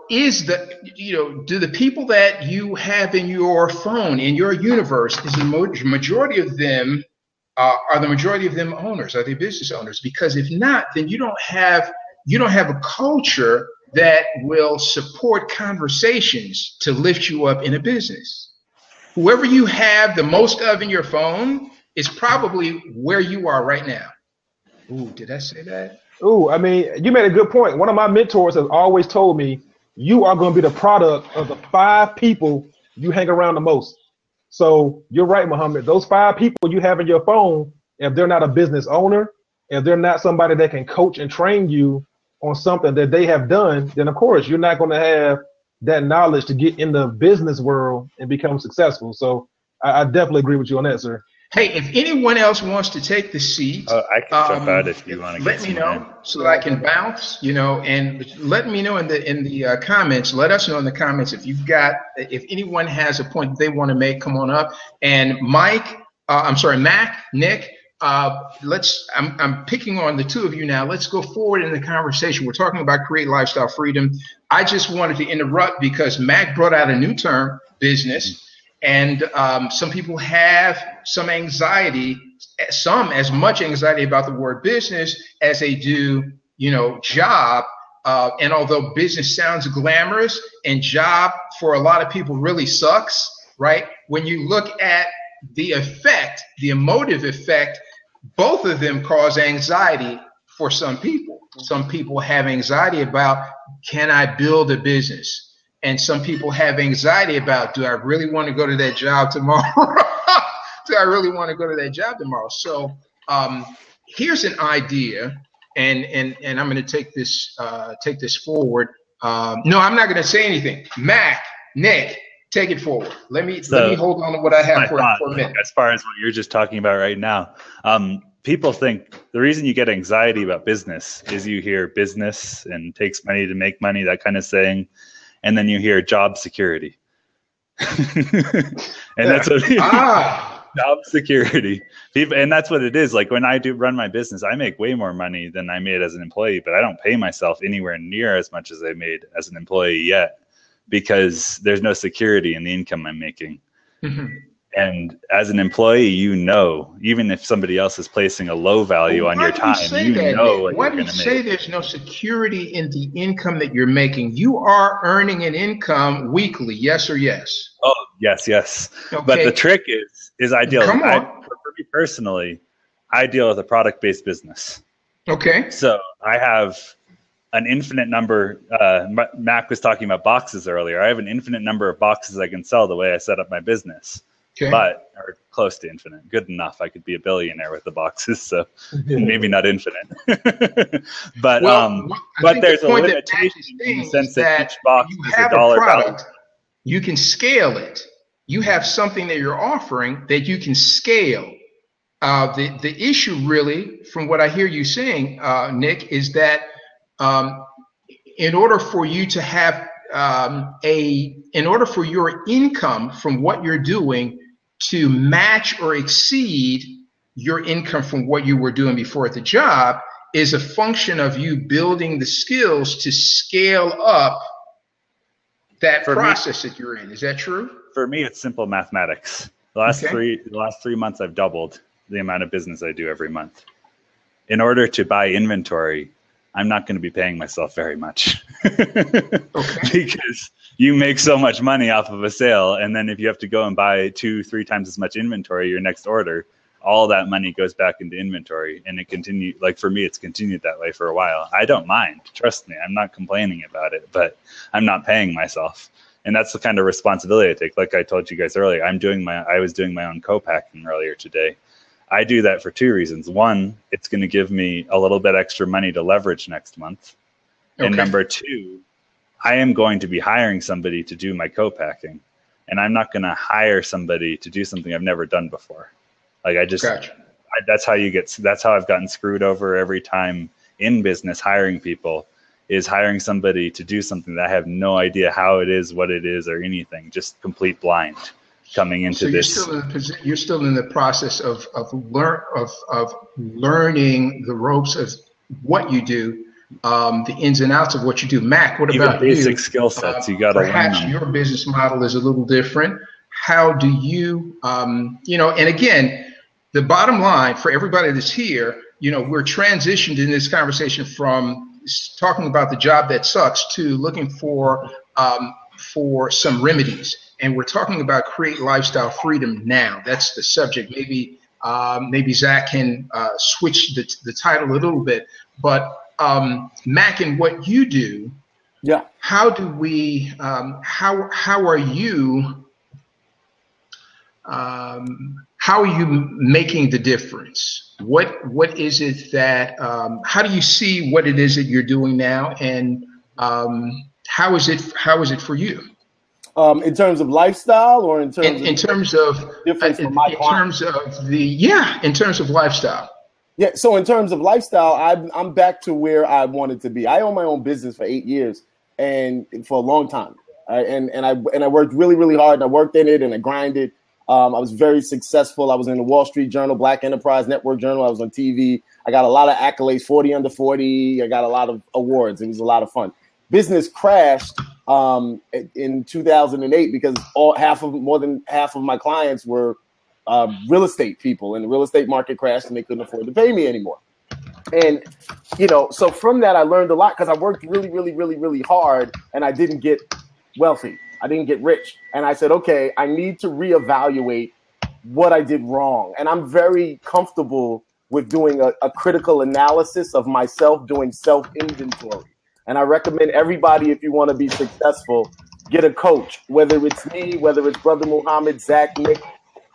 the people that you have in your phone, in your universe, is the majority of them, are the majority of them owners? Are they business owners? Because if not, then you don't have a culture that will support conversations to lift you up in a business. Whoever you have the most of in your phone is probably where you are right now. Ooh, did I say that? Ooh, I mean, you made a good point. One of my mentors has always told me, you are going to be the product of the 5 people you hang around the most. So you're right, Muhammad. Those 5 people you have in your phone, if they're not a business owner, if they're not somebody that can coach and train you on something that they have done, then of course you're not going to have that knowledge to get in the business world and become successful. So I definitely agree with you on that, sir. Hey, if anyone else wants to take the seat, I can jump out if you want to. Let me know so that I can bounce. And let me know in the comments. Let us know in the comments if anyone has a point that they want to make. Come on up. And Mac, Nick. I'm picking on the 2 of you now. Let's go forward in the conversation. We're talking about create lifestyle freedom. I just wanted to interrupt because Mac brought out a new term, business. And some people have some anxiety, as much anxiety about the word business as they do, job. And although business sounds glamorous and job for a lot of people really sucks, right? When you look at the effect, the emotive effect, both of them cause anxiety for some people. Some people have anxiety about, can I build a business? And some people have anxiety about, do I really want to go to that job tomorrow? Do I really want to go to that job tomorrow? So here's an idea, and I'm going to take this forward. No, I'm not going to say anything. Mac, Nick, take it forward. Let me hold on to what I have for a minute. As far as what you're just talking about right now, people think the reason you get anxiety about business is you hear business and takes money to make money, that kind of thing. And then you hear job security. And that's what job security. People, and that's what it is. Like when I do run my business, I make way more money than I made as an employee, but I don't pay myself anywhere near as much as I made as an employee yet, because there's no security in the income I'm making. Mm-hmm. And as an employee, even if somebody else is placing a low value on your time, why do you say there's no security in the income that you're making? You are earning an income weekly, yes or yes? Oh, yes. Okay. But the trick is I deal. For me personally, I deal with a product-based business. Okay. So I have an infinite number. Mac was talking about boxes earlier. I have an infinite number of boxes I can sell the way I set up my business. Okay. Or close to infinite. Good enough. I could be a billionaire with the boxes, so maybe not infinite. But there's a limitation in the sense that each box is a dollar value. You can scale it. You have something that you're offering that you can scale. The issue really, from what I hear you saying, Nick, is that in order for you to have in order for your income from what you're doing to match or exceed your income from what you were doing before at the job, is a function of you building the skills to scale up that process that you're in. Is that true? For me, it's simple mathematics. The last 3 months, I've doubled the amount of business I do every month. In order to buy inventory, I'm not going to be paying myself very much because you make so much money off of a sale. And then if you have to go and buy 2-3 times as much inventory, your next order, all that money goes back into inventory. And it continued, like for me, it's continued that way for a while. I don't mind. Trust me. I'm not complaining about it, but I'm not paying myself. And that's the kind of responsibility I take. Like I told you guys earlier, I was doing my own co-packing earlier today. I do that for 2 reasons. One, it's going to give me a little bit extra money to leverage next month. Okay. And number 2, I am going to be hiring somebody to do my co-packing. And I'm not going to hire somebody to do something I've never done before. Like that's how I've gotten screwed over every time in business hiring people, is hiring somebody to do something that I have no idea how it is, what it is, or anything, just complete blind coming into this. You're still in the process of learning the ropes of what you do, the ins and outs of what you do. Mac, what about you? Basic skill sets, you got to learn them. Perhaps your business model is a little different. How do you, and again, the bottom line for everybody that's here, we're transitioned in this conversation from talking about the job that sucks to looking for some remedies. And we're talking about create lifestyle freedom now. That's the subject. Maybe Zach can switch the title a little bit. But Mac, and what you do, yeah. How do we? How are you? How are you making the difference? What is it that? How do you see what it is that you're doing now, and how is it for you? In terms of lifestyle, or in terms of lifestyle. Yeah. So in terms of lifestyle, I'm back to where I wanted to be. I own my own business for 8 years and for a long time. And I worked really, really hard, and I worked in it and I grinded. I was very successful. I was in the Wall Street Journal, Black Enterprise Network Journal. I was on TV. I got a lot of accolades, 40 under 40. I got a lot of awards. It was a lot of fun. Business crashed in 2008 because more than half of my clients were real estate people, and the real estate market crashed and they couldn't afford to pay me anymore. And, so from that, I learned a lot because I worked really, really, really, really hard, and I didn't get wealthy. I didn't get rich. And I said, okay, I need to reevaluate what I did wrong. And I'm very comfortable with doing a critical analysis of myself, doing self-inventory. And I recommend everybody, if you want to be successful, get a coach, whether it's me, whether it's Brother Muhammad, Zach, Nick,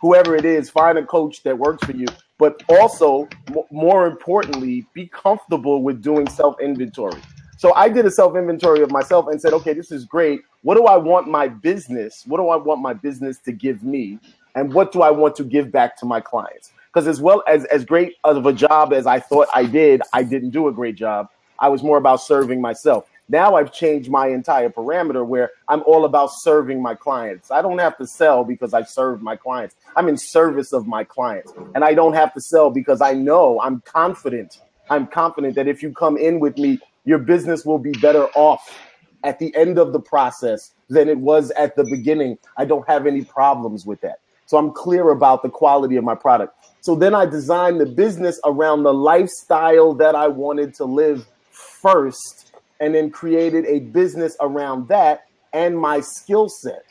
whoever it is, find a coach that works for you. But also, more importantly, be comfortable with doing self-inventory. So I did a self-inventory of myself and said, okay, this is great. What do I want my business to give me? And what do I want to give back to my clients? Because as well as great of a job as I thought I didn't do a great job. I was more about serving myself. Now I've changed my entire parameter where I'm all about serving my clients. I don't have to sell because I serve my clients. I'm in service of my clients. And I don't have to sell because I'm confident that if you come in with me, your business will be better off at the end of the process than it was at the beginning. I don't have any problems with that. So I'm clear about the quality of my product. So then I designed the business around the lifestyle that I wanted to live first, and then created a business around that and my skill set.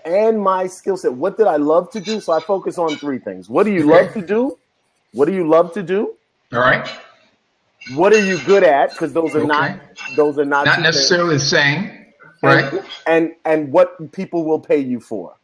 What did I love to do? So I focus on 3 things. What do you love to do? What do you love to do? All right. What are you good at? Because those are not necessarily the same. Right. And what people will pay you for.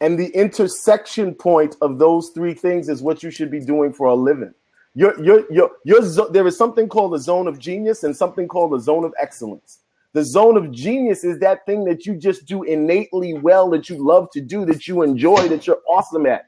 And the intersection point of those 3 things is what you should be doing for a living. There is something called a zone of genius and something called a zone of excellence. The zone of genius is that thing that you just do innately well, that you love to do, that you enjoy, that you're awesome at.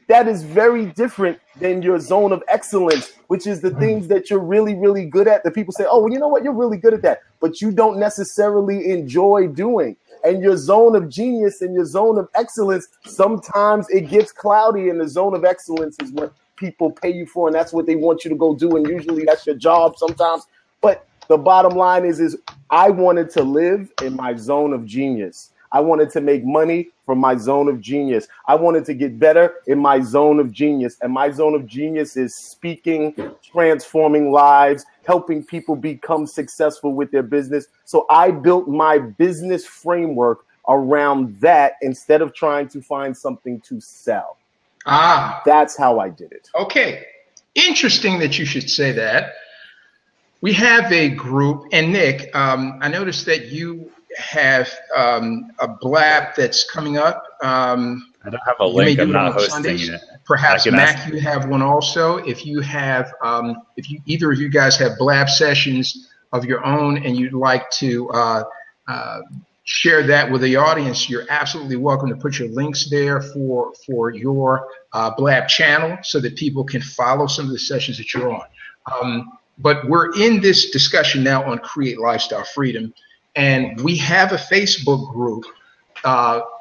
That is very different than your zone of excellence, which is the things that you're really, really good at. That people say, oh, well, you know what? You're really good at that, but you don't necessarily enjoy doing. And your zone of genius and your zone of excellence, sometimes it gets cloudy, and the zone of excellence is what people pay you for, and that's what they want you to go do, and usually that's your job sometimes. But the bottom line is I wanted to live in my zone of genius. I wanted to make money from my zone of genius. I wanted to get better in my zone of genius. And my zone of genius is speaking, transforming lives, helping people become successful with their business. So I built my business framework around that instead of trying to find something to sell. That's how I did it. Okay. Interesting that you should say that. We have a group, and Nick, I noticed that you have a blab that's coming up. I don't have a link. I'm not hosting it. Perhaps Mac, you have one also. If you have, either of you guys have blab sessions of your own, and you'd like to share that with the audience, you're absolutely welcome to put your links there for your blab channel, so that people can follow some of the sessions that you're on. But we're in this discussion now on Create Lifestyle Freedom, and we have a Facebook group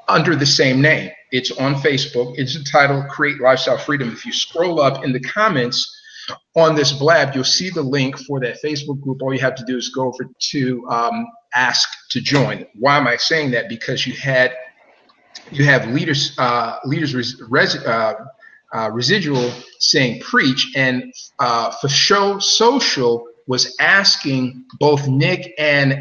under the same name. It's on Facebook. It's entitled Create Lifestyle Freedom. If you scroll up in the comments on this blab, you'll see the link for that Facebook group. All you have to do is go over to ask to join. Why am I saying that? Because you have residual saying preach, and for show social was asking both Nick and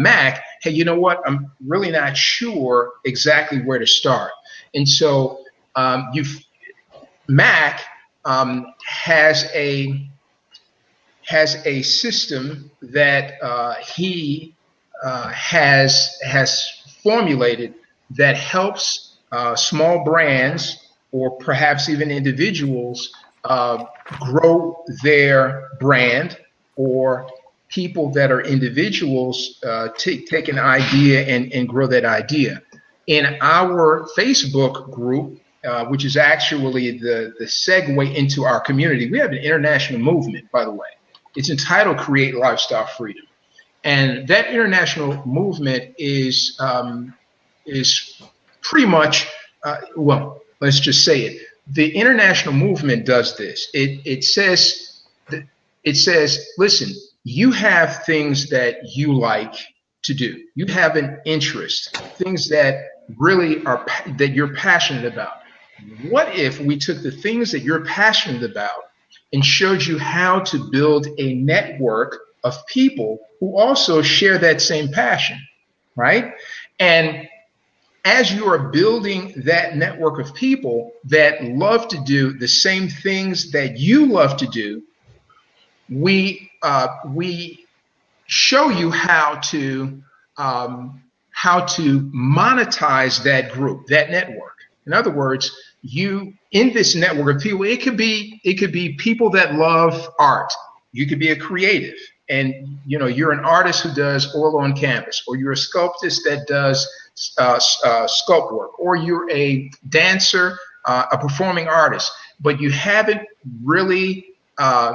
Mac, hey, you know what? I'm really not sure exactly where to start. And so Mac has a system that he has formulated that helps small brands, or perhaps even individuals, grow their brand, or people that are individuals take an idea and grow that idea. In our Facebook group, which is actually the segue into our community, we have an international movement, by the way. It's entitled Create Lifestyle Freedom. And that international movement is pretty much, well, let's just say it. The international movement does this. It says, listen, you have things that you like to do. You have an interest, things that really are, that you're passionate about. What if we took the things that you're passionate about and showed you how to build a network of people who also share that same passion, right? And as you are building that network of people that love to do the same things that you love to do, we show you how to monetize that group, that network. In other words, you in this network of people, it could be people that love art. You could be a creative, and you're an artist who does oil on canvas, or you're a sculptist that does sculpt work, or you're a dancer, a performing artist, but you haven't really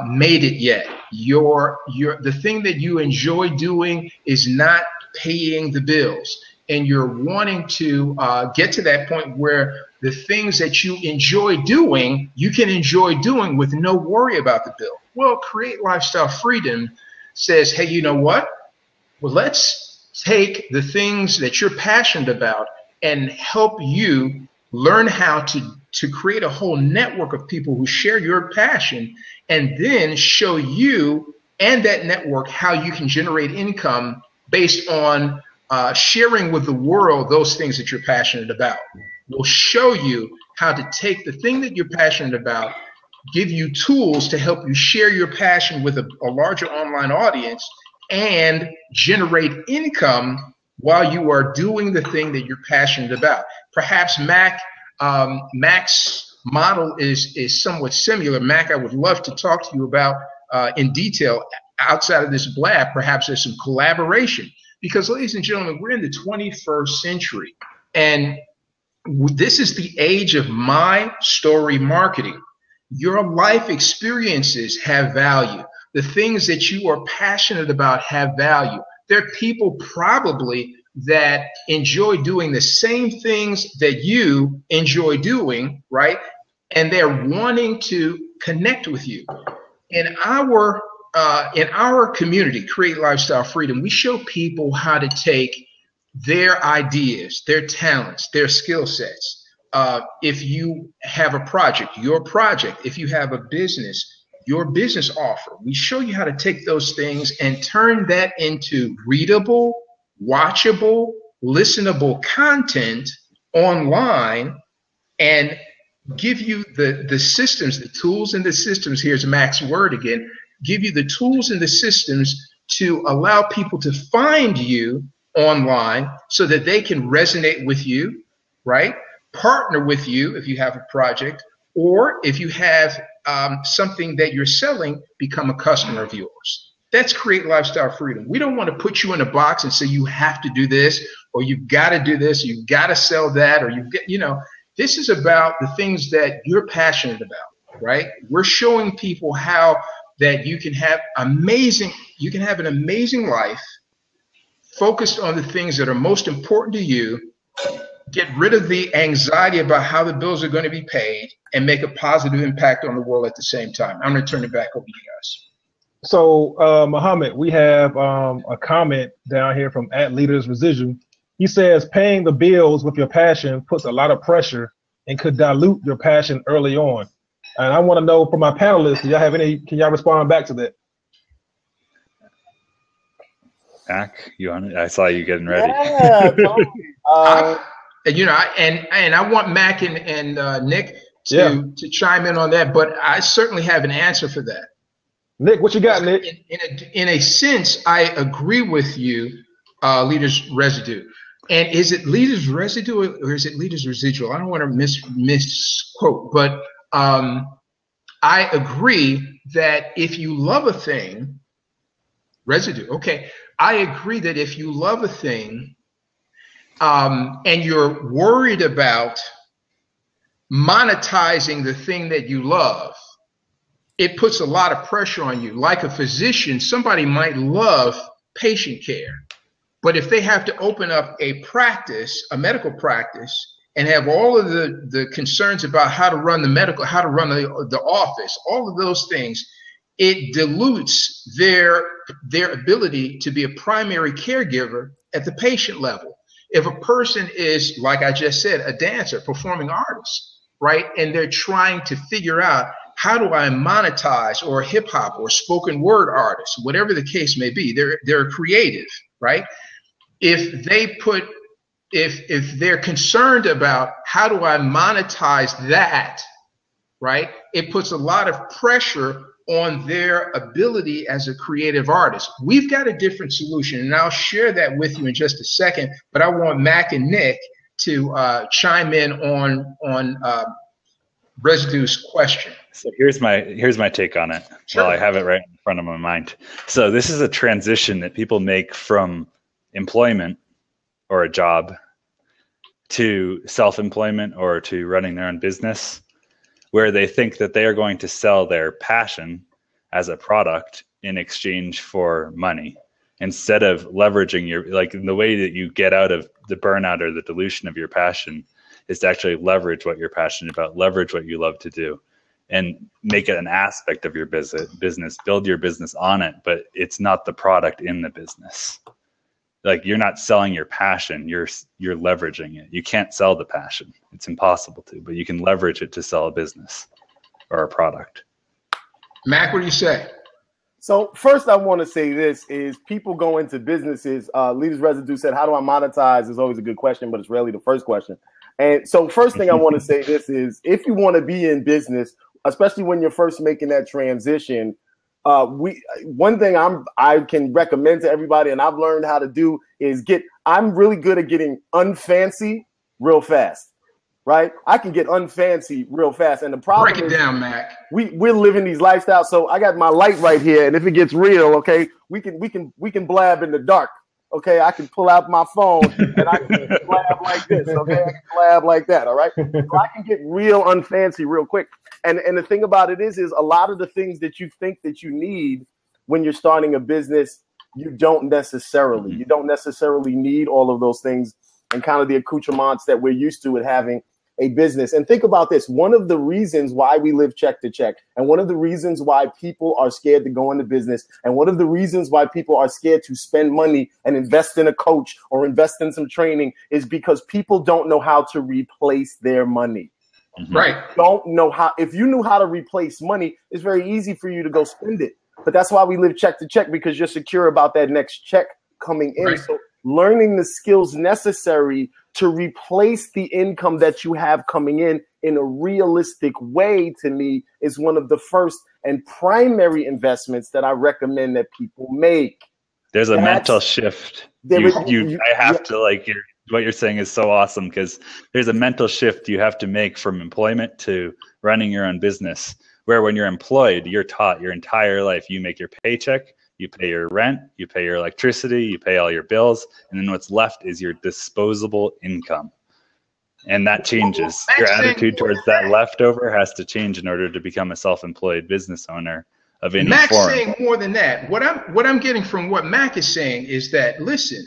made it yet. The thing that you enjoy doing is not paying the bills, and you're wanting to get to that point where the things that you enjoy doing, you can enjoy doing with no worry about the bill. Well, Create Lifestyle Freedom says, hey, you know what? Well, let's take the things that you're passionate about and help you learn how to create a whole network of people who share your passion, and then show you and that network how you can generate income based on sharing with the world those things that you're passionate about. We'll show you how to take the thing that you're passionate about, give you tools to help you share your passion with a larger online audience, and generate income while you are doing the thing that you're passionate about. Perhaps Mac's model is somewhat similar. Mac, I would love to talk to you about in detail outside of this blab. Perhaps there's some collaboration, because, ladies and gentlemen, we're in the 21st century, and this is the age of my story marketing. Your life experiences have value. The things that you are passionate about have value. There are people probably that enjoy doing the same things that you enjoy doing, right? And they're wanting to connect with you. In our community, Create Lifestyle Freedom, we show people how to take their ideas, their talents, their skill sets. If you have a project, your project, if you have a business, your business offer, we show you how to take those things and turn that into readable, watchable, listenable content online, and give you the systems, the tools and the systems. Here's Mac's word again. Give you the tools and the systems to allow people to find you online so that they can resonate with you, right? Partner with you if you have a project, or if you have something that you're selling, become a customer of yours. That's create lifestyle freedom. We don't want to put you in a box and say you have to do this, or you've got to do this, you've got to sell that, or this is about the things that you're passionate about, right? We're showing people how that you can have an amazing life focused on the things that are most important to you, get rid of the anxiety about how the bills are going to be paid, and make a positive impact on the world at the same time. I'm going to turn it back over to you guys. So, Muhammad, we have a comment down here from @LeadersResidual. He says, paying the bills with your passion puts a lot of pressure and could dilute your passion early on. And I want to know from my panelists, can y'all respond back to that? Mac, I saw you getting ready. Yeah, totally. I want Mac and Nick to chime in on that, but I certainly have an answer for that. Nick, what you got, Nick? In a sense, I agree with you, Leaders Residue. And is it Leaders Residue or is it Leaders Residual? I don't want to misquote, but I agree that if you love a thing, residue, okay. I agree that if you love a thing and you're worried about monetizing the thing that you love, it puts a lot of pressure on you. Like a physician, somebody might love patient care, but if they have to open up a practice, a medical practice, and have all of the concerns about how to run the office, all of those things, it dilutes their ability to be a primary caregiver at the patient level. If a person is, like I just said, a dancer, performing artist, right, and they're trying to figure out, how do I monetize, or hip hop or spoken word artist, whatever the case may be, they're creative, right? If they're concerned about how do I monetize that, right, it puts a lot of pressure on their ability as a creative artist. We've got a different solution, and I'll share that with you in just a second, but I want Mac and Nick to chime in on Residue's question. So here's my take on it. Sure. Well, I have it right in front of my mind. So this is a transition that people make from employment or a job to self-employment or to running their own business, where they think that they are going to sell their passion as a product in exchange for money, instead of leveraging the way that you get out of the burnout or the dilution of your passion is to actually leverage what you're passionate about, leverage what you love to do, and make it an aspect of your business, build your business on it, but it's not the product in the business. Like, you're not selling your passion, you're leveraging it. You can't sell the passion. It's impossible to, but you can leverage it to sell a business or a product. Mac, what do you say? So first I want to say this is people go into businesses. Leaders Residue said, how do I monetize is always a good question, but it's rarely the first question. And so first thing I want to say this is, if you want to be in business, especially when you're first making that transition, one thing I can recommend to everybody, and I've learned how to do, is I'm really good at getting unfancy real fast, right? I can get unfancy real fast. And the problem break it down, Mac. We're living these lifestyles. So I got my light right here, and if it gets real, okay, we can blab in the dark. Okay, I can pull out my phone and I can blab like this. Okay, I can blab like that. All right, so I can get real unfancy real quick. And the thing about it is a lot of the things that you think that you need when you're starting a business, you don't necessarily. You don't necessarily need all of those things and kind of the accoutrements that we're used to with having. a business. And think about this. One of the reasons why we live check to check, and one of the reasons why people are scared to go into business, and one of the reasons why people are scared to spend money and invest in a coach or invest in some training is because people don't know how to replace their money. Right. Don't know how. If you knew how to replace money, it's very easy for you to go spend it. But that's why we live check to check, because you're secure about that next check coming in. Right. So learning the skills necessary to replace the income that you have coming in a realistic way, to me, is one of the first and primary investments that I recommend that people make. There's a mental shift. I have to what you're saying is so awesome, because there's a mental shift you have to make from employment to running your own business, where when you're employed, you're taught your entire life, you make your paycheck, you pay your rent, you pay your electricity, you pay all your bills, and then what's left is your disposable income. And that changes. Your attitude towards that leftover has to change in order to become a self-employed business owner of any form. Mac's saying more than that. What I'm getting from what Mac is saying is that, listen,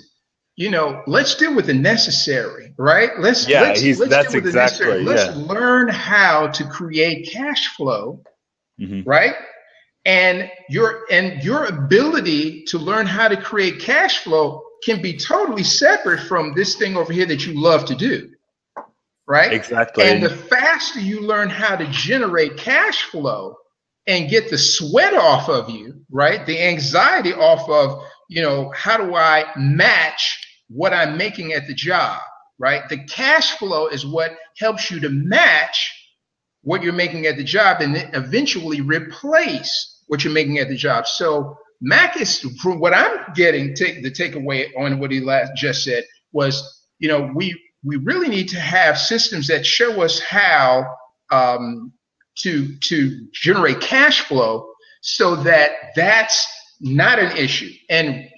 let's deal with the necessary, right? Let's deal with the necessary. Let's learn how to create cash flow, right? And your ability to learn how to create cash flow can be totally separate from this thing over here that you love to do, right? Exactly. And the faster you learn how to generate cash flow and get the sweat off of you, right? The anxiety off of, how do I match what I'm making at the job, right? The cash flow is what helps you to match what you're making at the job and then eventually replace what you're making at the job. So Mac is, from what I'm getting, the takeaway on what he just said was, we really need to have systems that show us how to generate cash flow, so that that's not an issue. And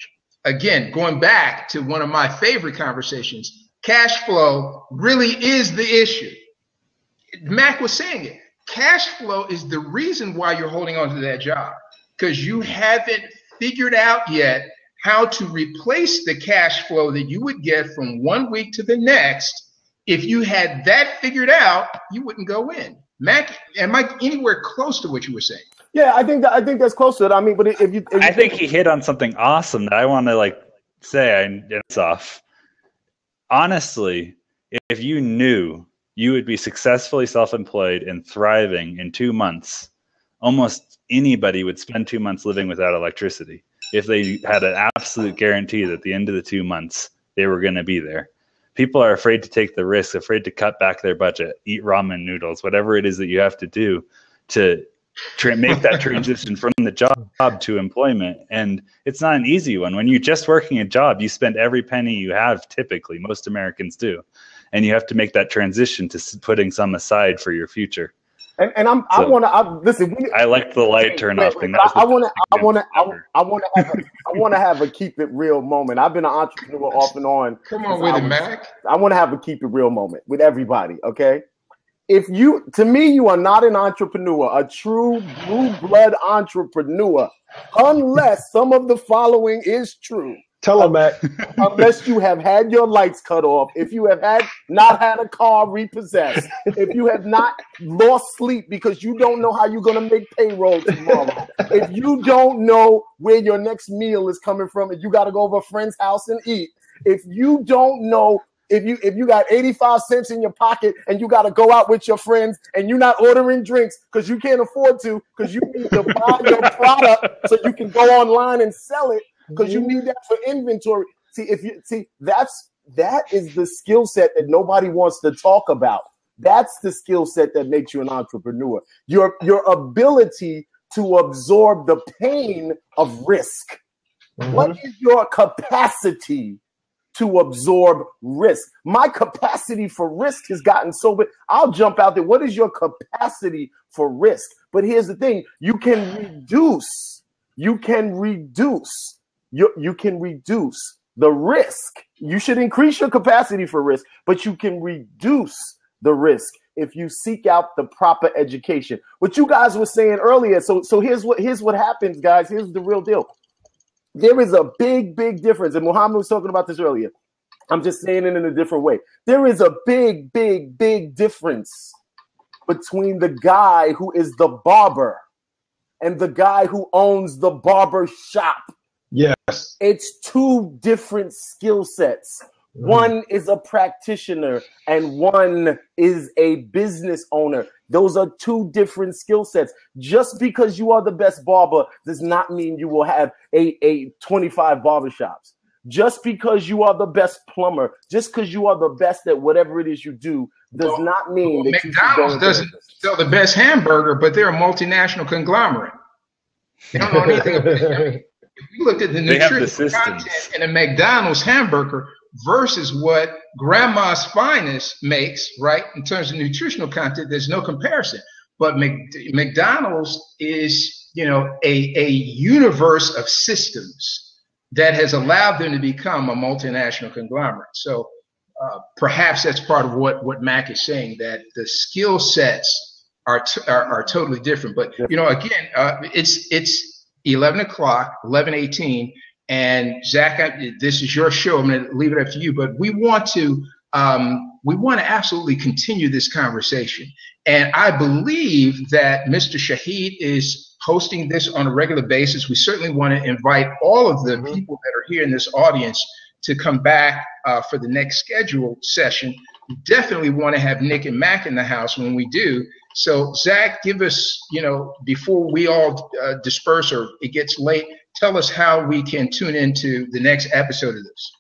again, going back to one of my favorite conversations, cash flow really is the issue. Mac was saying it. Cash flow is the reason why you're holding on to that job, because you haven't figured out yet how to replace the cash flow that you would get from one week to the next. If you had that figured out, you wouldn't go in. Mac, am I anywhere close to what you were saying? Yeah, I think that's close to it. I mean, but if you I think he hit on something awesome that I want to say, and it's off. Honestly, if you knew you would be successfully self-employed and thriving in 2 months, almost anybody would spend 2 months living without electricity if they had an absolute guarantee that at the end of the 2 months they were going to be there. People are afraid to take the risk, afraid to cut back their budget, eat ramen noodles, whatever it is that you have to do to make that transition from the job to employment. And it's not an easy one. When you're just working a job, you spend every penny you have, typically. Most Americans do. And you have to make that transition to putting some aside for your future. And I want to listen. I like the light turn off thing. I want to have a keep it real moment. I've been an entrepreneur off and on. Come on with it, Mac. I want to have a keep it real moment with everybody. Okay. To me, you are not an entrepreneur, a true blue blood entrepreneur, unless some of the following is true. Tell him, Mac. Unless you have had your lights cut off, if you have not had a car repossessed, if you have not lost sleep because you don't know how you're going to make payroll tomorrow, if you don't know where your next meal is coming from and you got to go over a friend's house and eat, if you don't know, if you got 85 cents in your pocket and you got to go out with your friends and you're not ordering drinks because you can't afford to, because you need to buy your product so you can go online and sell it, because you need that for inventory. That is the skill set that nobody wants to talk about. That's the skill set that makes you an entrepreneur. Your ability to absorb the pain of risk. Mm-hmm. What is your capacity to absorb risk? My capacity for risk has gotten so big. I'll jump out there. What is your capacity for risk? But here's the thing: you can reduce the risk. You should increase your capacity for risk, but you can reduce the risk if you seek out the proper education. What you guys were saying earlier. So here's what happens, guys. Here's the real deal. There is a big difference, and Muhammad was talking about this earlier. I'm just saying it in a different way. There is a big, big, big difference between the guy who is the barber and the guy who owns the barber shop. Yes. It's two different skill sets. One is a practitioner and one is a business owner. Those are two different skill sets. Just because you are the best barber does not mean you will have a 25 barbershops. Just because you are the best plumber, just because you are the best at whatever it is you do, does not mean that McDonald's doesn't sell the best hamburger, but they're a multinational conglomerate. They don't know anything about it. If you looked at the nutritional content in a McDonald's hamburger versus what Grandma's Finest makes, right, in terms of nutritional content, there's no comparison. But McDonald's is, you know, a universe of systems that has allowed them to become a multinational conglomerate. So perhaps that's part of what Mac is saying, that the skill sets are totally different. But, you know, again, it's 11 o'clock, 11:18. And Zach, this is your show. I'm going to leave it up to you, but we want to absolutely continue this conversation. And I believe that Mr. Shahid is hosting this on a regular basis. We certainly want to invite all of the people that are here in this audience to come back for the next scheduled session. We definitely want to have Nick and Mac in the house when we do. So Zach, give us, you know, before we all disperse or it gets late, tell us how we can tune into the next episode of this.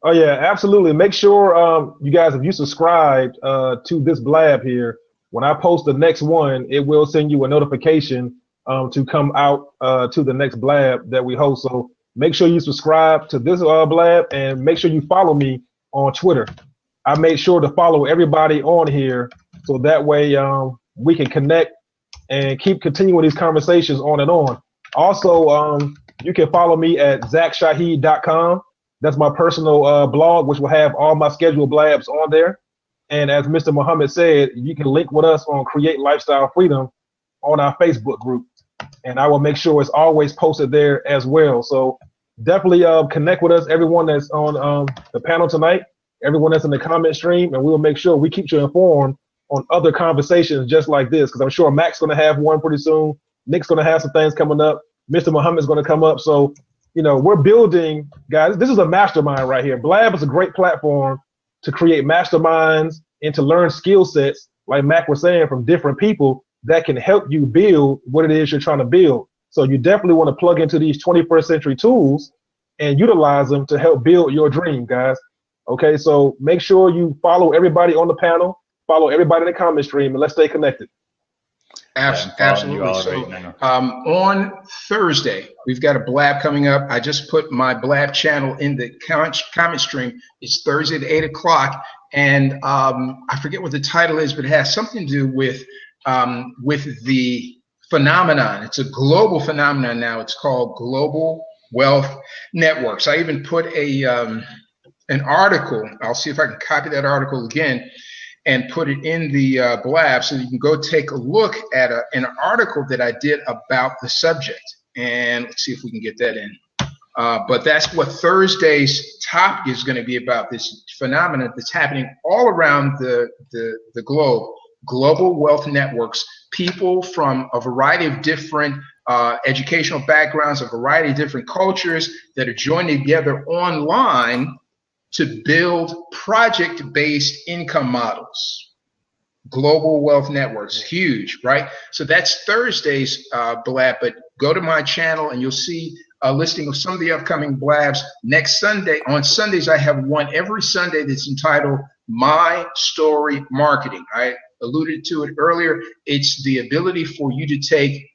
Oh, yeah, absolutely. Make sure you guys, if you subscribed to this blab here, when I post the next one, it will send you a notification to come out to the next blab that we host. So make sure you subscribe to this blab and make sure you follow me on Twitter. I made sure to follow everybody on here so that way we can connect and keep continuing these conversations on and on. Also, you can follow me at zachshahid.com. That's my personal blog, which will have all my scheduled blabs on there. And as Mr. Muhammad said, you can link with us on Create Lifestyle Freedom on our Facebook group. And I will make sure it's always posted there as well. So definitely connect with us, everyone that's on the panel tonight, everyone that's in the comment stream, and we will make sure we keep you informed on other conversations just like this, because I'm sure Mac's going to have one pretty soon. Nick's going to have some things coming up. Mr. Muhammad's going to come up. So, you know, we're building, guys. This is a mastermind right here. Blab is a great platform to create masterminds and to learn skill sets, like Mac was saying, from different people that can help you build what it is you're trying to build. So you definitely want to plug into these 21st century tools and utilize them to help build your dream, guys. Okay, so make sure you follow everybody on the panel, follow everybody in the comment stream, and let's stay connected. Absolutely. So on Thursday, we've got a blab coming up. I just put my blab channel in the comment stream. It's Thursday at 8 o'clock. And I forget what the title is, but it has something to do with the phenomenon. It's a global phenomenon now. It's called Global Wealth Networks. I even put an article. I'll see if I can copy that article again and put it in the blab so you can go take a look at an article that I did about the subject. And let's see if we can get that in. But that's what Thursday's topic is going to be about, this phenomenon that's happening all around the globe. Global wealth networks, people from a variety of different educational backgrounds, a variety of different cultures that are joining together online to build project-based income models. Global wealth networks, huge, right? So that's Thursday's blab, but go to my channel and you'll see a listing of some of the upcoming blabs. Next Sunday, on Sundays, I have one every Sunday that's entitled My Story Marketing. I alluded to it earlier. It's the ability for you to take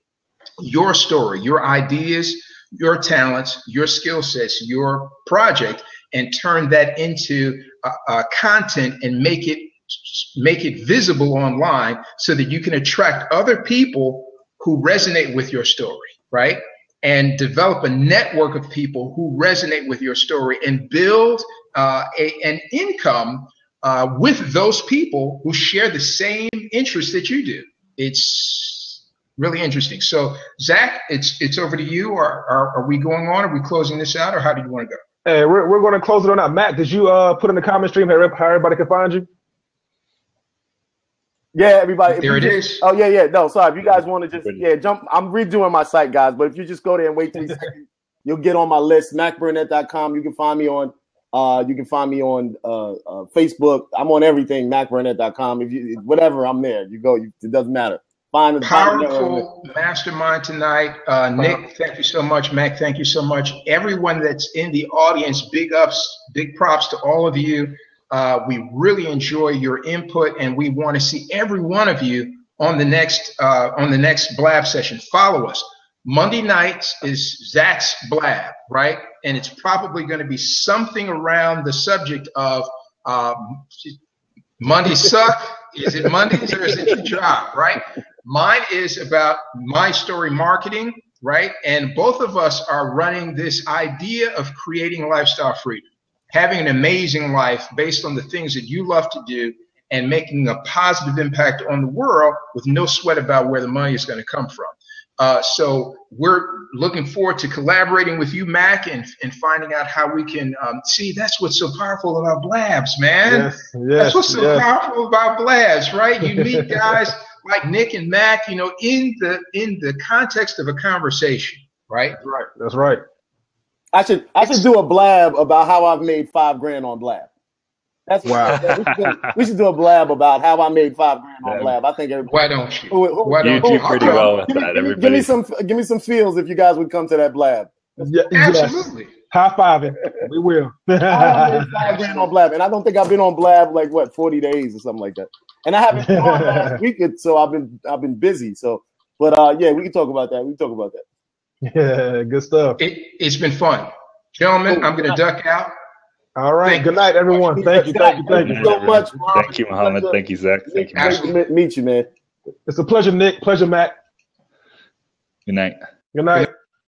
your story, your ideas, your talents, your skill sets, your project, and turn that into content and make it visible online so that you can attract other people who resonate with your story, right? And develop a network of people who resonate with your story and build an income with those people who share the same interests that you do. It's really interesting. So, Zach, it's over to you. Are we going on? Are we closing this out, or how do you want to go? Hey, we're going to close it on that. Matt, did you put in the comment stream how everybody can find you? Yeah, everybody. There it is. Oh, yeah. No, sorry. If you guys want to just, jump. I'm redoing my site, guys. But if you just go there and wait 3 seconds, you'll get on my list. MacBurnett.com. You can find me on Facebook. I'm on everything. MacBurnett.com. If you whatever, I'm there. You go. It doesn't matter. Powerful mastermind tonight. Nick, thank you so much. Mac, thank you so much. Everyone that's in the audience, big props to all of you. We really enjoy your input, and we want to see every one of you on the next Blab session. Follow us. Monday nights is Zach's Blab, right? And it's probably going to be something around the subject of Mondays suck. Is it Mondays or is it your job, right? Mine is about my story marketing, right? And both of us are running this idea of creating lifestyle freedom, having an amazing life based on the things that you love to do and making a positive impact on the world with no sweat about where the money is going to come from. So we're looking forward to collaborating with you, Mac, and finding out how we can see. That's what's so powerful about Blabs, man. That's what's so powerful about Blabs, right? You meet guys like Nick and Mac, in the context of a conversation, right? That's right. I should do a Blab about how I've made $5,000 on Blab. That's wow. We should do a Blab about how I made $5,000 on Blab. I think everybody. Why don't you? You do pretty well with that. Everybody, give me some feels if you guys would come to that Blab. Absolutely. Yes. High fiving. We will. I made $5,000 on Blab, and I don't think I've been on Blab like 40 days or something like that. And I haven't been on last week, so I've been busy. So, but yeah, we can talk about that. Yeah, good stuff. It's been fun, gentlemen. I'm going to duck out. All right. Good night, everyone. Thank you so much. Thank you, Muhammad. Thank you, Zach. Thank you. Nice to meet you, man. It's a pleasure, Nick. Pleasure, Matt. Good night. Good night.